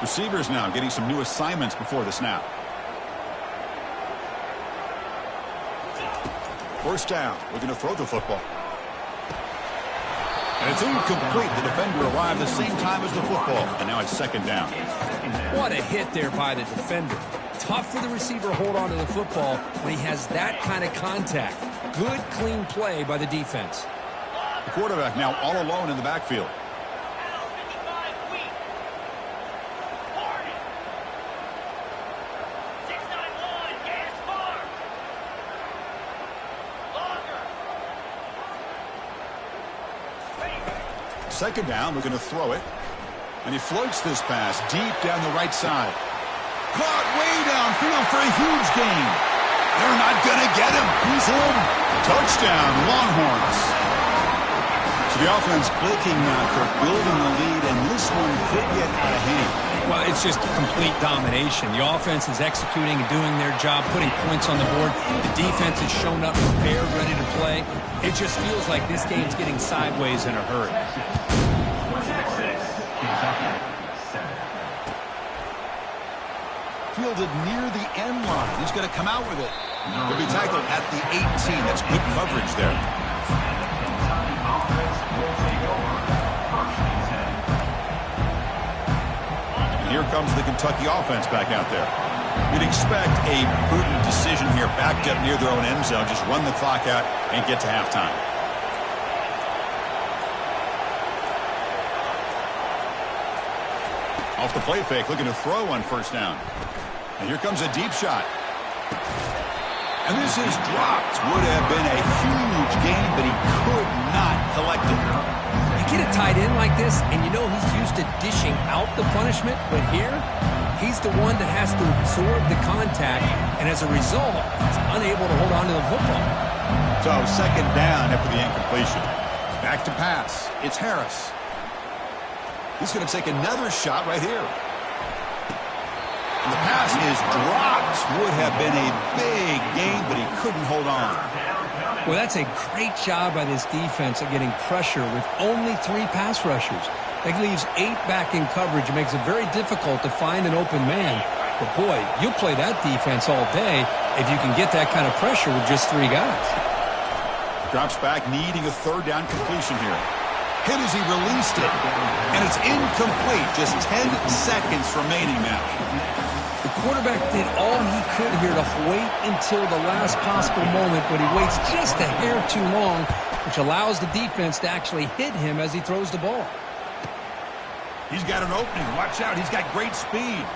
Receivers now getting some new assignments before the snap. First down. Looking to throw the football. And it's incomplete. The defender arrived the same time as the football. And now it's second down. What a hit there by the defender. Tough for the receiver to hold on to the football when he has that kind of contact. Good, clean play by the defense. The quarterback now all alone in the backfield. Second down, looking to throw it. And he floats this pass deep down the right side. Caught way downfield for a huge gain. They're not going to get him. He's in. Touchdown, Longhorns. So the offense clicking now for building the lead, and this one could get out of hand. Well, it's just complete domination. The offense is executing and doing their job, putting points on the board. The defense has shown up prepared, ready to play. It just feels like this game's getting sideways in a hurry. Fielded near the end line. He's going to come out with it. He'll be tackled at the 18. That's good coverage there. And here comes the Kentucky offense back out there. You'd expect a prudent decision here, backed up near their own end zone. Just run the clock out and get to halftime. Off the play fake, looking to throw on first down. And here comes a deep shot. And this is dropped. Would have been a huge gain, but he could not collect it. You get a tight end like this, and you know he's used to dishing out the punishment, but here, he's the one that has to absorb the contact, and as a result, he's unable to hold on to the football. So second down after the incompletion. Back to pass. It's Harris. He's going to take another shot right here. And the pass is dropped. Would have been a big gain, but he couldn't hold on. Well, that's a great job by this defense at getting pressure with only 3 pass rushers. That leaves 8 back in coverage. It makes it very difficult to find an open man. But, boy, you'll play that defense all day if you can get that kind of pressure with just 3 guys. Drops back, needing a third down completion here. Hit as he released it. And it's incomplete. Just 10 seconds remaining now. The quarterback did all he could here to wait until the last possible moment, but he waits just a hair too long, which allows the defense to actually hit him as he throws the ball. He's got an opening. Watch out. He's got great speed.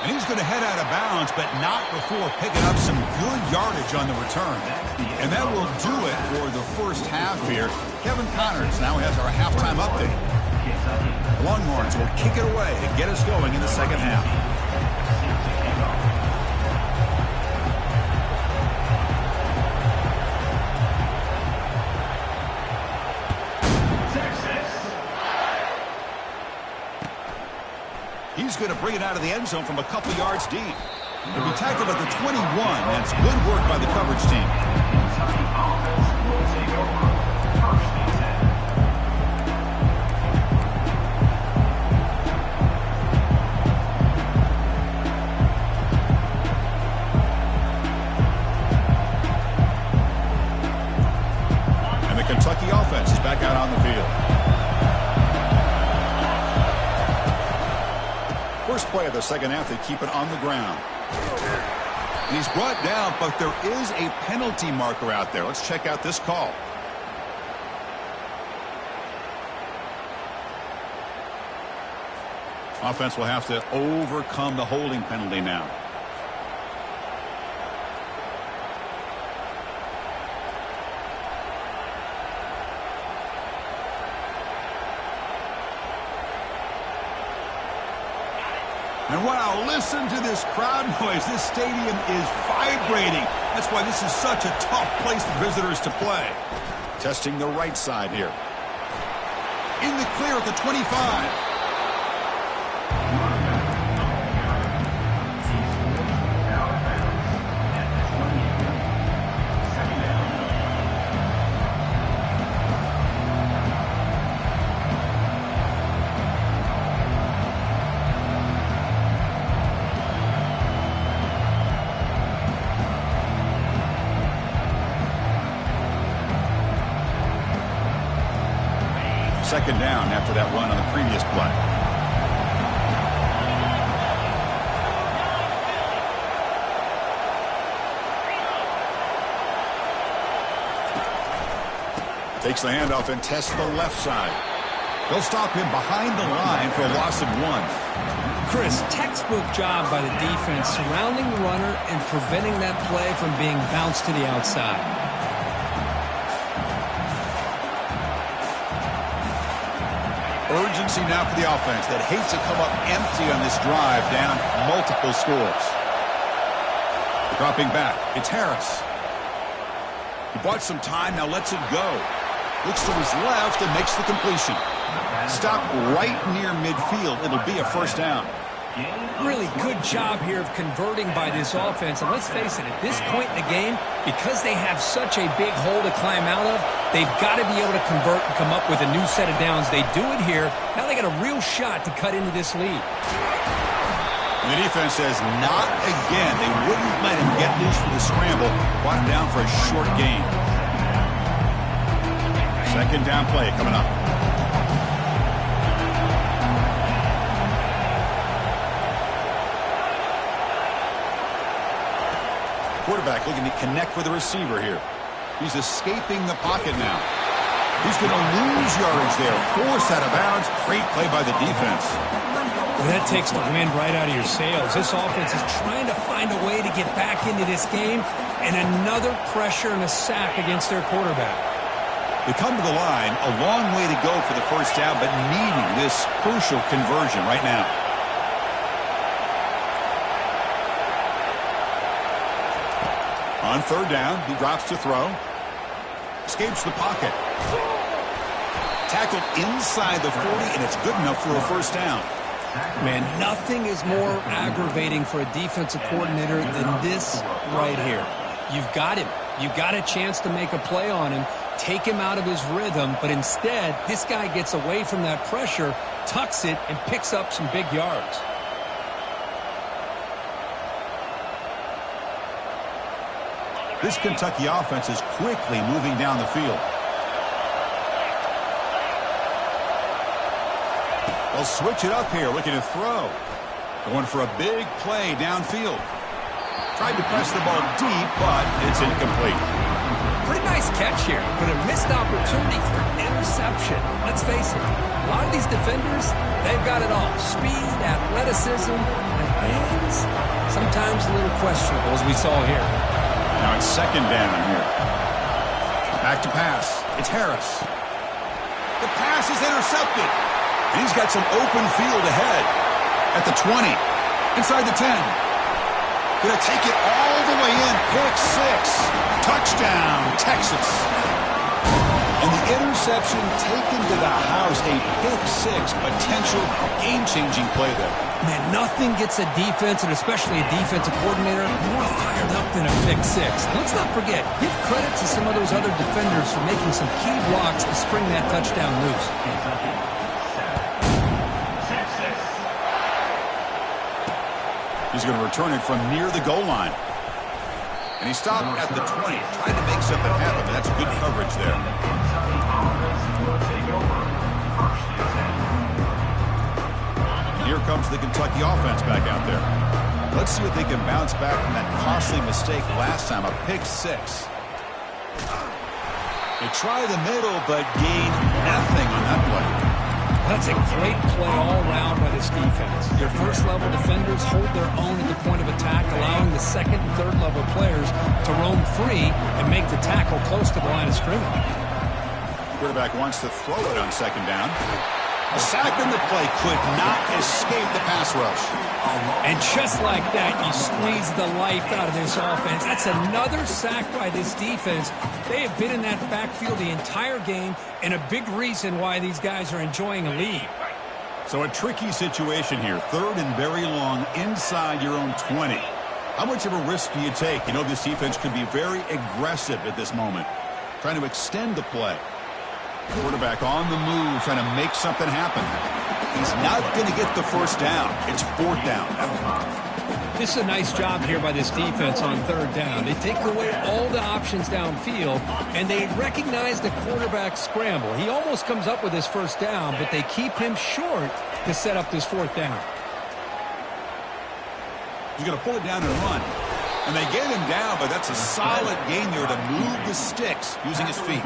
And he's going to head out of bounds, but not before picking up some good yardage on the return. And that will do it for the first half here. Kevin Connors now has our halftime update. The Longhorns will kick it away and get us going in the second half. He's going to bring it out of the end zone from a couple yards deep. He'll be tackled at the 21. That's good work by the coverage team. And the Kentucky offense is back out on the field. First play of the second half, they keep it on the ground. And he's brought down, but there is a penalty marker out there. Let's check out this call. Offense will have to overcome the holding penalty now. And wow, listen to this crowd noise. This stadium is vibrating. That's why this is such a tough place for visitors to play. Testing the right side here. In the clear at the 25. Second down after that run on the previous play. Takes the handoff and tests the left side. They'll stop him behind the line for a loss of 1. Chris, textbook job by the defense surrounding the runner and preventing that play from being bounced to the outside. Urgency now for the offense that hates to come up empty on this drive, down multiple scores. Dropping back, it's Harris. He bought some time, now lets it go. Looks to his left and makes the completion. Stop right near midfield. It'll be a first down. Really good job here of converting by this offense. And let's face it, at this point in the game, because they have such a big hole to climb out of, they've got to be able to convert and come up with a new set of downs. They do it here. Now they got a real shot to cut into this lead. And the defense says not again. They wouldn't let him get loose for the scramble. Brought him down for a short gain. Second down play coming up. Quarterback looking to connect with the receiver here. He's escaping the pocket now. He's going to lose yardage there. Forced out of bounds. Great play by the defense. Well, that takes the wind right out of your sails. This offense is trying to find a way to get back into this game, and another pressure and a sack against their quarterback. They come to the line, a long way to go for the first down, but needing this crucial conversion right now. On third down, he drops to throw. Escapes the pocket. Tackled inside the 40, and it's good enough for a first down. Man, nothing is more aggravating for a defensive coordinator than this right here. You've got him. You've got a chance to make a play on him, take him out of his rhythm, but instead, this guy gets away from that pressure, tucks it, and picks up some big yards. This Kentucky offense is quickly moving down the field. They'll switch it up here, looking to throw. Going for a big play downfield. Tried to press the ball deep, but it's incomplete. Pretty nice catch here, but a missed opportunity for interception. Let's face it, a lot of these defenders, they've got it all. Speed, athleticism, and hands. Sometimes a little questionable, as we saw here. Now it's second down here. Back to pass. It's Harris. The pass is intercepted. And he's got some open field ahead. At the 20. Inside the 10. Gonna take it all the way in. Pick six. Touchdown, Texas. And the interception taken to the house. A pick six. Potential game-changing play there. Man, nothing gets a defense, and especially a defensive coordinator, more fired up than a pick six. Let's not forget, give credit to some of those other defenders for making some key blocks to spring that touchdown loose. He's going to return it from near the goal line. And he stopped at the 20, trying to make something happen, but that's good coverage there. Here comes the Kentucky offense back out there. Let's see if they can bounce back from that costly mistake last time, a pick six. They try the middle, but gain nothing on that play. That's a great play all around by this defense. Your first-level defenders hold their own at the point of attack, allowing the second and third-level players to roam free and make the tackle close to the line of scrimmage. Quarterback wants to throw it on second down. A sack in the play could not escape the pass rush. And just like that, you squeeze the life out of this offense. That's another sack by this defense. They have been in that backfield the entire game, and a big reason why these guys are enjoying a lead. So a tricky situation here. 3rd and very long inside your own 20. How much of a risk do you take? You know this defense could be very aggressive at this moment, trying to extend the play. Quarterback on the move, trying to make something happen. He's not going to get the first down. It's 4th down. This is a nice job here by this defense on 3rd down. They take away all the options downfield, and they recognize the quarterback scramble. He almost comes up with his first down, but they keep him short to set up this 4th down. He's going to pull it down and run. And they get him down, but that's a solid gain there to move the sticks using his feet.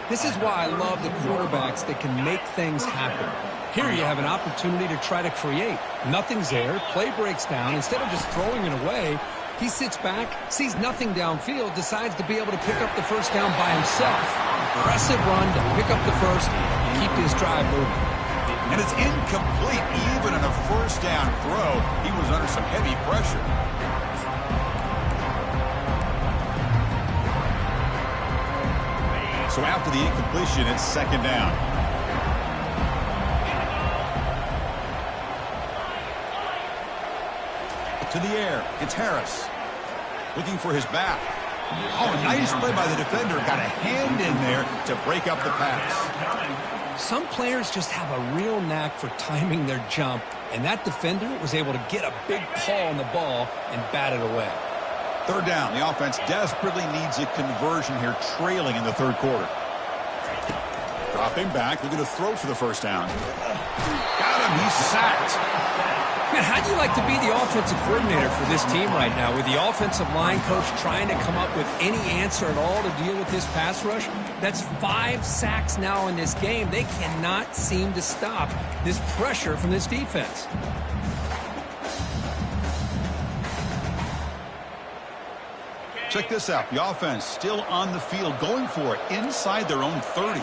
This is why I love the quarterbacks that can make things happen. Here you have an opportunity to try to create. Nothing's there. Play breaks down. Instead of just throwing it away, he sits back, sees nothing downfield, decides to be able to pick up the first down by himself. Aggressive run to pick up the first, keep this drive moving. And it's incomplete even on a first down throw. He was under some heavy pressure. So after the incompletion, it's 2nd down. To the air, it's Harris. Looking for his back. Oh, nice play by the defender. Got a hand in there to break up the pass. Some players just have a real knack for timing their jump, and that defender was able to get a big paw on the ball and bat it away. 3rd down. The offense desperately needs a conversion here, trailing in the 3rd quarter. Dropping back, looking to throw for the first down. Got him. He's sacked. Man, how do you like to be the offensive coordinator for this team right now, with the offensive line coach trying to come up with any answer at all to deal with this pass rush? That's 5 sacks now in this game. They cannot seem to stop this pressure from this defense. Check this out. The offense still on the field, going for it inside their own 30.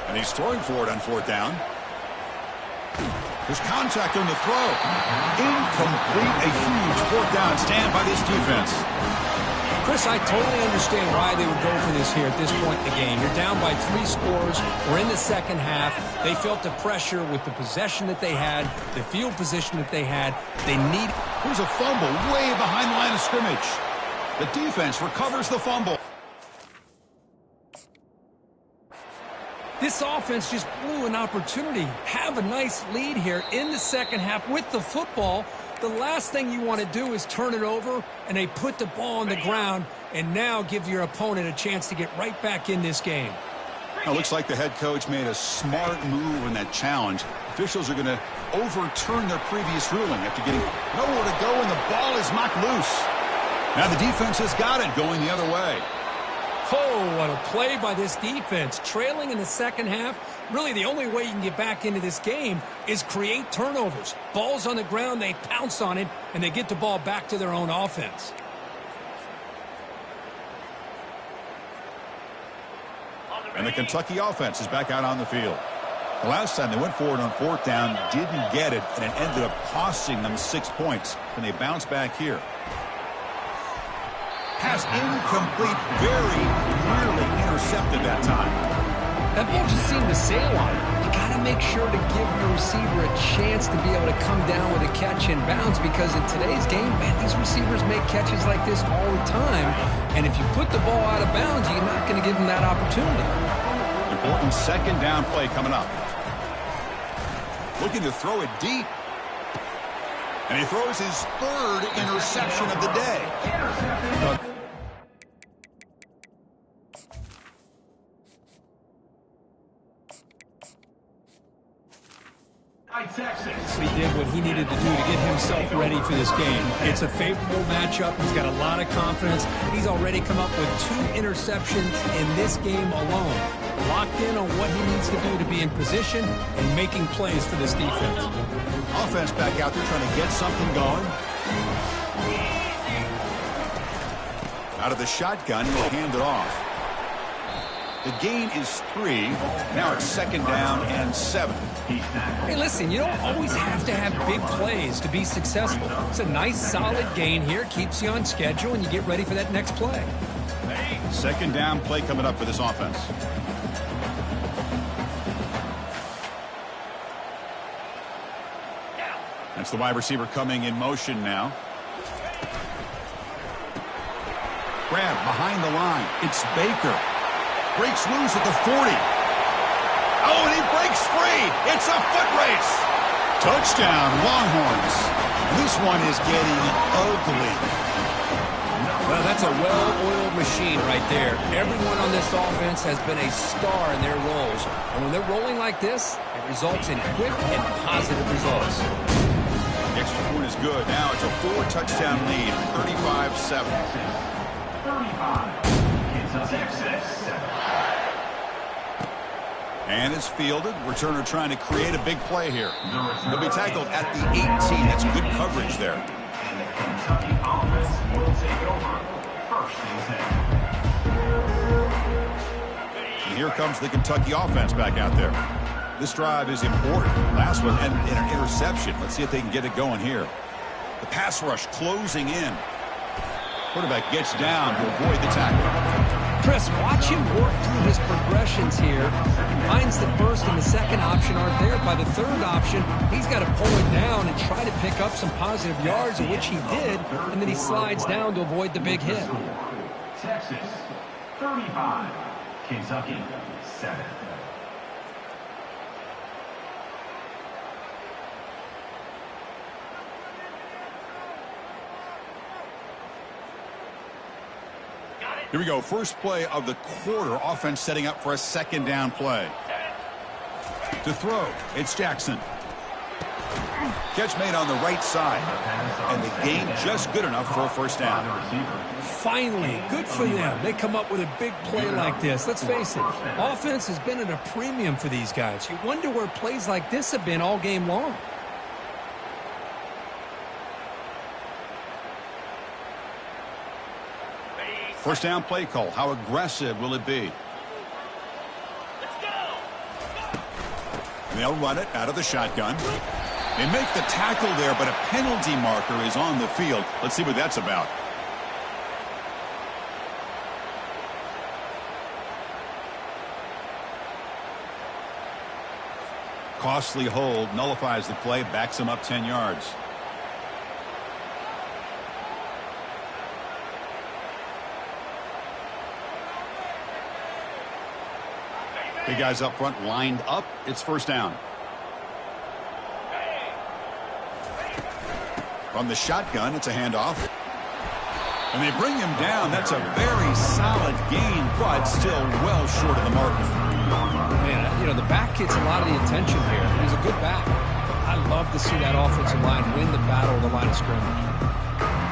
And he's throwing for it on 4th down. There's contact on the throw. Incomplete. A huge 4th down stand by this defense. Chris, I totally understand why they would go for this here at this point in the game. You're down by 3 scores. We're in the 2nd half. They felt the pressure with the possession that they had, the field position that they had. They need... Here's a fumble way behind the line of scrimmage. The defense recovers the fumble. This offense just blew an opportunity. Have a nice lead here in the 2nd half with the football. The last thing you want to do is turn it over, and they put the ball on the ground and now give your opponent a chance to get right back in this game. It looks like the head coach made a smart move in that challenge. Officials are going to overturn their previous ruling after getting nowhere to go, and the ball is knocked loose. Now the defense has got it going the other way. Oh, what a play by this defense. Trailing in the 2nd half, really the only way you can get back into this game is create turnovers. Ball's on the ground, they pounce on it, and they get the ball back to their own offense. And the Kentucky offense is back out on the field. The last time they went for it on 4th down, didn't get it, and it ended up costing them 6 points. And they bounce back here. Pass incomplete, very nearly intercepted that time. That ball just seemed to sail on it. You got to make sure to give your receiver a chance to be able to come down with a catch and bounce, because in today's game, man, these receivers make catches like this all the time. And if you put the ball out of bounds, you're not going to give them that opportunity. Important 2nd down play coming up. Looking to throw it deep. And he throws his 3rd interception of the day. He did what he needed to do to get himself ready for this game. It's a favorable matchup. He's got a lot of confidence. He's already come up with 2 interceptions in this game alone. Locked in on what he needs to do to be in position and making plays for this defense. Offense back out there trying to get something going. Out of the shotgun, he'll hand it off. The gain is 3. Now it's 2nd down and 7. Hey, listen, you don't always have to have big plays to be successful. It's a nice, solid gain here. Keeps you on schedule, and you get ready for that next play. 2nd down play coming up for this offense. That's the wide receiver coming in motion now. Grab behind the line. It's Baker. Breaks loose at the 40. Oh, and he breaks free. It's a foot race. Touchdown, Longhorns. This one is getting ugly. Well, that's a well-oiled machine right there. Everyone on this offense has been a star in their roles. And when they're rolling like this, it results in quick and positive results. The extra point is good. Now it's a 4-touchdown lead, 35-7. 35. Texas. And it's fielded. Returner trying to create a big play here. He'll be tackled at the 18. That's good coverage there. And the Kentucky offense will take over. 1st and 10. And here comes the Kentucky offense back out there. This drive is important. Last one and an interception. Let's see if they can get it going here. The pass rush closing in. Quarterback gets down to avoid the tackle. Chris, watch him work through his progressions here. Finds the 1st and the 2nd option aren't there. By the 3rd option, he's got to pull it down and try to pick up some positive yards, which he did, and then he slides down to avoid the big hit. Texas 35. Kentucky 7. Here we go. First play of the quarter. Offense setting up for a 2nd down play. To throw, it's Jackson. Catch made on the right side. And the gain just good enough for a 1st down. Finally, good for them. They come up with a big play like this. Let's face it, offense has been at a premium for these guys. You wonder where plays like this have been all game long. First down play call. How aggressive will it be? They'll run it out of the shotgun. They make the tackle there, but a penalty marker is on the field. Let's see what that's about. Costly hold nullifies the play, backs him up 10 yards. Big guys up front lined up. It's 1st down. From the shotgun, it's a handoff. And they bring him down. That's a very solid gain, but still well short of the marker. Man, you know, the back gets a lot of the attention here. He's a good back. I love to see that offensive line win the battle of the line of scrimmage.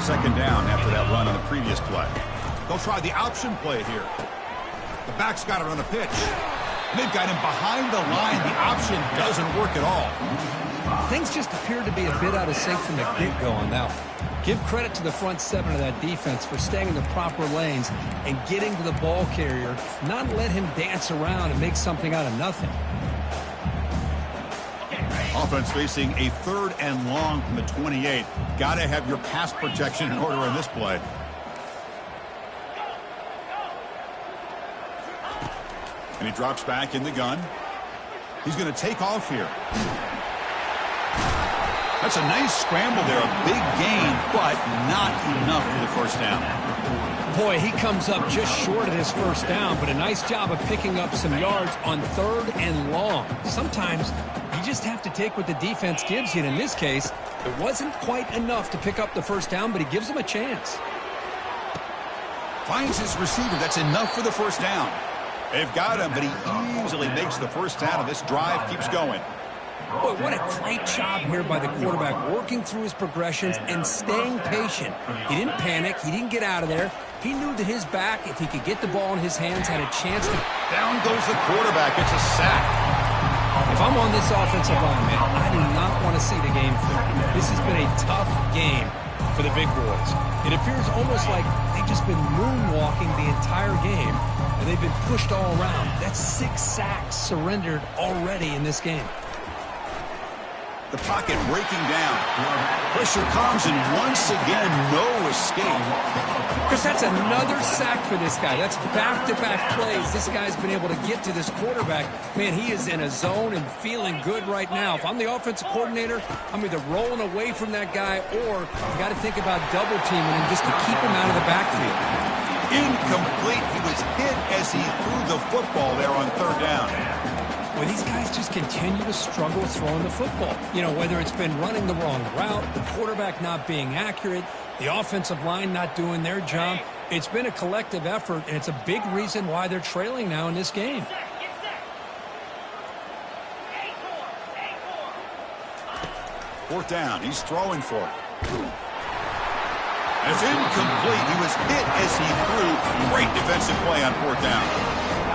2nd down after that run on the previous play. They'll try the option play here. The back's got it on a pitch. They've got him behind the line. The option doesn't work at all. Things just appear to be a bit out of sync from the get-go on that one. Give credit to the front 7 of that defense for staying in the proper lanes and getting to the ball carrier, not let him dance around and make something out of nothing. Offense facing a 3rd and long from the 28. Got to have your pass protection in order in this play. And he drops back in the gun. He's going to take off here. That's a nice scramble there. A big gain, but not enough for the 1st down. Boy, he comes up just short of his 1st down, but a nice job of picking up some yards on 3rd and long. Sometimes you just have to take what the defense gives you. And in this case, it wasn't quite enough to pick up the 1st down, but he gives him a chance. Finds his receiver. That's enough for the 1st down. They've got him, but he easily makes the 1st down, and this drive keeps going. Boy, what a great job here by the quarterback, working through his progressions and staying patient. He didn't panic. He didn't get out of there. He knew that his back, if he could get the ball in his hands, had a chance to... Down goes the quarterback. It's a sack. If I'm on this offensive line, man, I do not want to see the game flip. This has been a tough game for the big boys. It appears almost like they've just been moonwalking the entire game, and they've been pushed all around. That's 6 sacks surrendered already in this game. The pocket breaking down. Pressure comes, and once again, no escape. Chris, that's another sack for this guy. That's back-to-back plays. This guy's been able to get to this quarterback. Man, he is in a zone and feeling good right now. If I'm the offensive coordinator, I'm either rolling away from that guy, or you got to think about double teaming him just to keep him out of the backfield. Incomplete. He was hit as he threw the football there on 3rd down. Well, these guys just continue to struggle throwing the football. You know, whether it's been running the wrong route, the quarterback not being accurate, the offensive line not doing their job. It's been a collective effort, and it's a big reason why they're trailing now in this game. 4th down. He's throwing for it. It's incomplete. He was hit as he threw. Great defensive play on 4th down.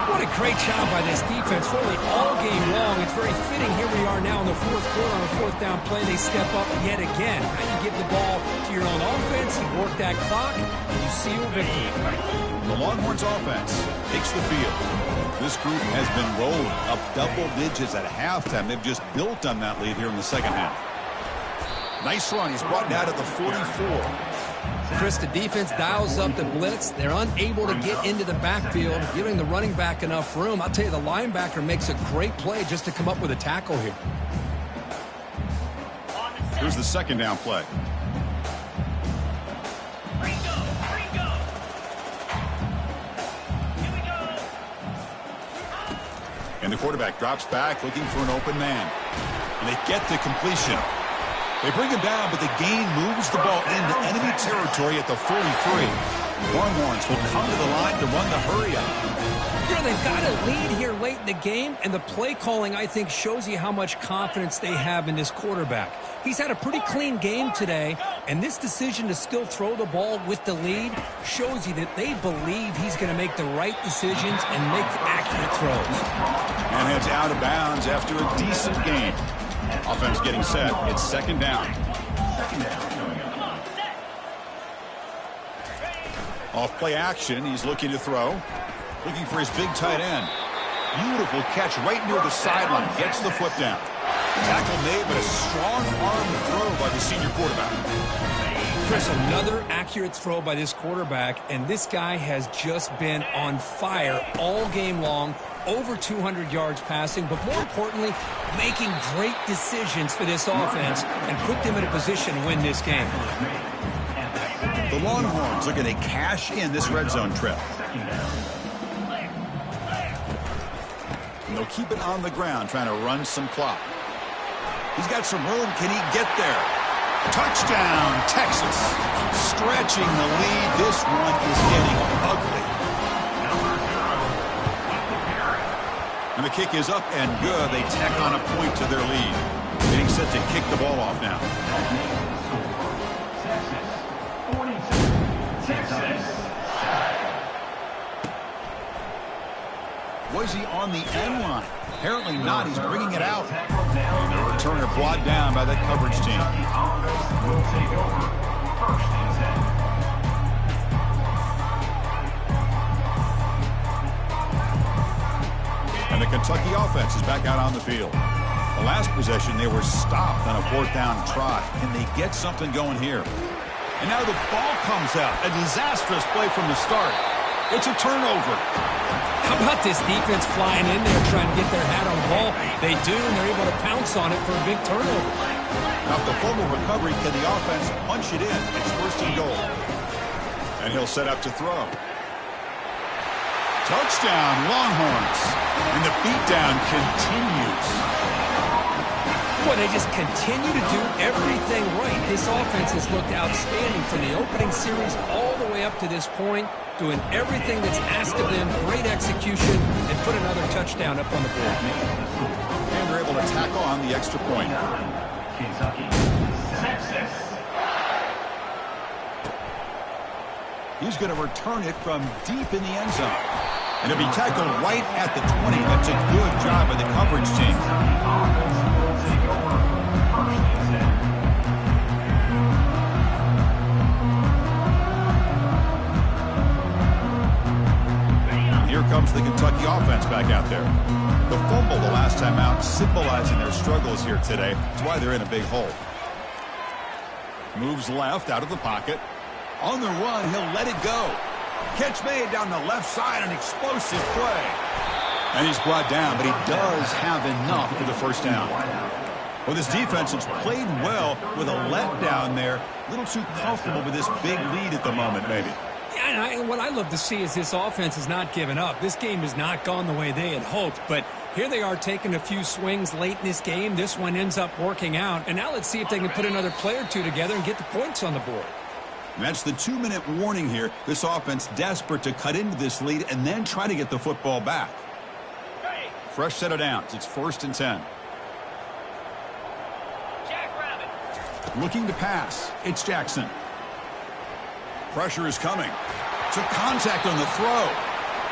What a great job by this defense, really all game long. It's very fitting. Here we are now in the 4th quarter on a 4th down play. They step up yet again. Now you give the ball to your own offense, you work that clock, and you seal victory. The Longhorns offense takes the field. This group has been rolling up double digits at halftime. They've just built on that lead here in the 2nd half. Nice run. He's brought down to the 44. Chris, the defense dials up the blitz. They're unable to get into the backfield, giving the running back enough room. I'll tell you, the linebacker makes a great play just to come up with a tackle here. Here's the 2nd down play. And the quarterback drops back looking for an open man. And they get the completion. They bring him down, but the gain moves the ball into enemy territory at the 43. Longhorns will come to the line to run the hurry-up. You know, they've got a lead here late in the game, and the play calling, I think, shows you how much confidence they have in this quarterback. He's had a pretty clean game today, and this decision to still throw the ball with the lead shows you that they believe he's going to make the right decisions and make accurate throws. And heads out of bounds after a decent game. Offense getting set. It's 2nd down. Off play action. He's looking to throw. Looking for his big tight end. Beautiful catch right near the sideline. Gets the foot down. Tackle made, but a strong arm throw by the senior quarterback. Chris, another accurate throw by this quarterback, and this guy has just been on fire all game long. Over 200 yards passing, but more importantly, making great decisions for this offense and put them in a position to win this game. The Longhorns looking to cash in this red zone trip. And they'll keep it on the ground, trying to run some clock. He's got some room. Can he get there? Touchdown, Texas. Stretching the lead. This one is getting ugly. And the kick is up and good. They tack on a point to their lead. Getting set to kick the ball off now. Was he on the end line? Apparently not. He's bringing it out. And the returner brought down by the coverage team. And the Kentucky offense is back out on the field. The last possession, they were stopped on a 4th down trot. Can they get something going here? And now the ball comes out. A disastrous play from the start. It's a turnover. How about this defense flying in there trying to get their hat on the ball? They do, and they're able to pounce on it for a big turnover. Now, if the fumble recovery, can the offense punch it in? It's 1st and goal. And he'll set up to throw. Touchdown, Longhorns. And the beatdown continues. Boy, they just continue to do everything right. This offense has looked outstanding from the opening series all the way up to this point, doing everything that's asked of them, great execution, and put another touchdown up on the board. And they're able to tackle on the extra point. Kentucky, Texas. He's going to return it from deep in the end zone. And it'll be tackled right at the 20. That's a good job by the coverage team. realizing their struggles here today. That's why they're in a big hole. Moves left out of the pocket. On the run, he'll let it go. Catch made down the left side, an explosive play. And he's brought down, but he does have enough for the first down. Well, this defense has played well with a letdown there. A little too comfortable with this big lead at the moment, maybe. Yeah, and what I love to see is this offense has not given up. This game has not gone the way they had hoped, but here they are taking a few swings late in this game. This one ends up working out, and now let's see if they can put another play or two together and get the points on the board. And that's the 2-minute warning here. This offense desperate to cut into this lead and then try to get the football back. Fresh set of downs. It's 1st and 10. Looking to pass. It's Jackson. Pressure is coming. Took contact on the throw.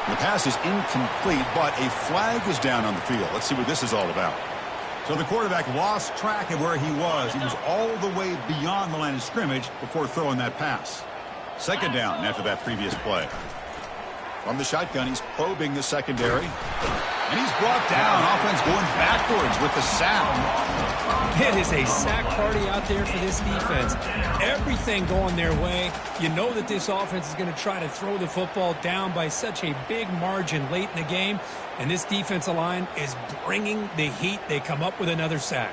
The pass is incomplete, but a flag is down on the field. Let's see what this is all about. So the quarterback lost track of where he was. He was all the way beyond the line of scrimmage before throwing that pass. 2nd down after that previous play. From the shotgun, he's probing the secondary. And he's brought down. Offense going backwards with the sack. It is a sack party out there for this defense. Everything going their way. You know that this offense is going to try to throw the football down by such a big margin late in the game. And this defensive line is bringing the heat. They come up with another sack.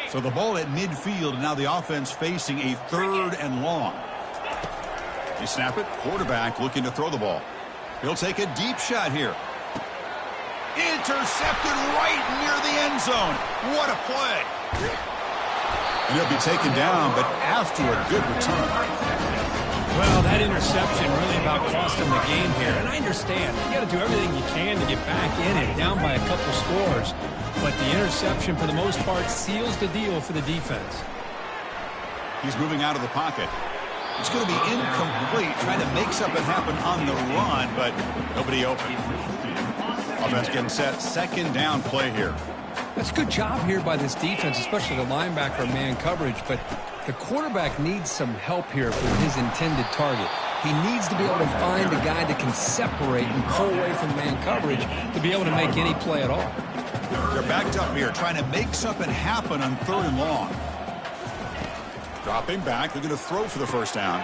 So the ball at midfield, and now the offense facing a 3rd and long. You snap it. Quarterback looking to throw the ball. He'll take a deep shot here. Intercepted right near the end zone. What a play. And he'll be taken down, but after a good return. Well, that interception really about cost them the game here. And I understand. You got to do everything you can to get back in it, down by a couple scores. But the interception, for the most part, seals the deal for the defense. He's moving out of the pocket. It's going to be incomplete, trying to make something happen on the run, but nobody open. Offense getting set. 2nd down play here. That's a good job here by this defense, especially the linebacker man coverage, but the quarterback needs some help here for his intended target. He needs to be able to find a guy that can separate and pull away from man coverage to be able to make any play at all. They're backed up here, trying to make something happen on 3rd and long. Dropping back, they're going to throw for the first down.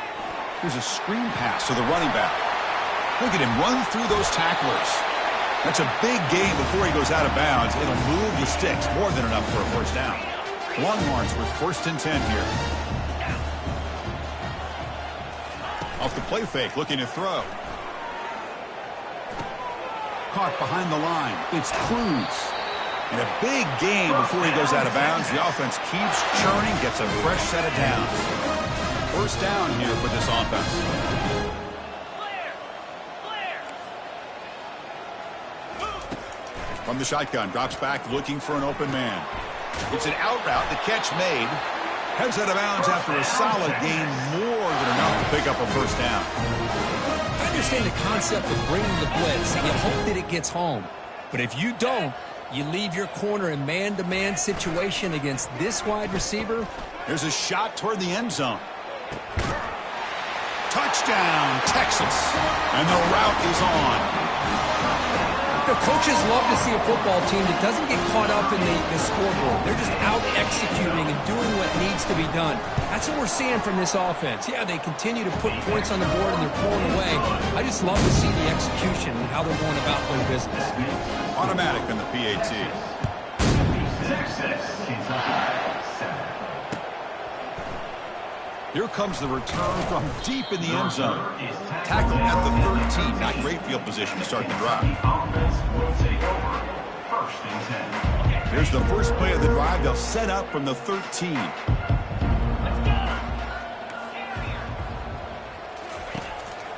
Here's a screen pass to the running back. Look at him run through those tacklers. That's a big gain before he goes out of bounds. It'll move the sticks, more than enough for a first down. Longhorns with 1st and 10 here. Off the play fake, looking to throw. Caught behind the line. It's Cruz. And a big gain before he goes out of bounds. The offense keeps churning, gets a fresh set of downs. First down here for this offense. From the shotgun, drops back looking for an open man. It's an out route, the catch made. Heads out of bounds after a solid gain, more than enough to pick up a first down. I understand the concept of bringing the blitz, and you hope that it gets home. But if you don't, you leave your corner in man-to-man situation against this wide receiver. There's a shot toward the end zone. Touchdown, Texas. And the route is on. The coaches love to see a football team that doesn't get caught up in the scoreboard. They're just out executing and doing what needs to be done. That's what we're seeing from this offense. Yeah, they continue to put points on the board and they're pulling away. I just love to see the execution and how they're going about their business. Automatic in the PAT. Here comes the return from deep in the end zone. Tackled at the 13. Not great field position to start the drive. Here's the first play of the drive. They'll set up from the 13.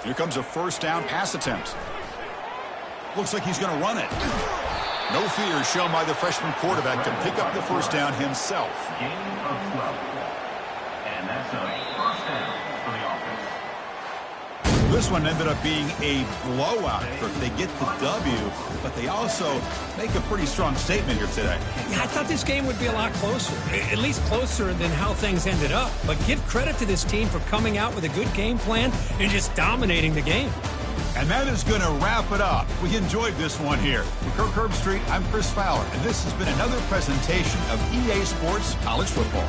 Here comes a first down pass attempt. Looks like he's going to run it. No fear shown by the freshman quarterback to pick up the first down himself. And that's a first down for the offense. This one ended up being a blowout. They get the W, but they also make a pretty strong statement here today. Yeah, I thought this game would be a lot closer, at least closer than how things ended up. But give credit to this team for coming out with a good game plan and just dominating the game. And that is going to wrap it up. We enjoyed this one here. For Kirk Herbstreit, I'm Chris Fowler, and this has been another presentation of EA Sports College Football.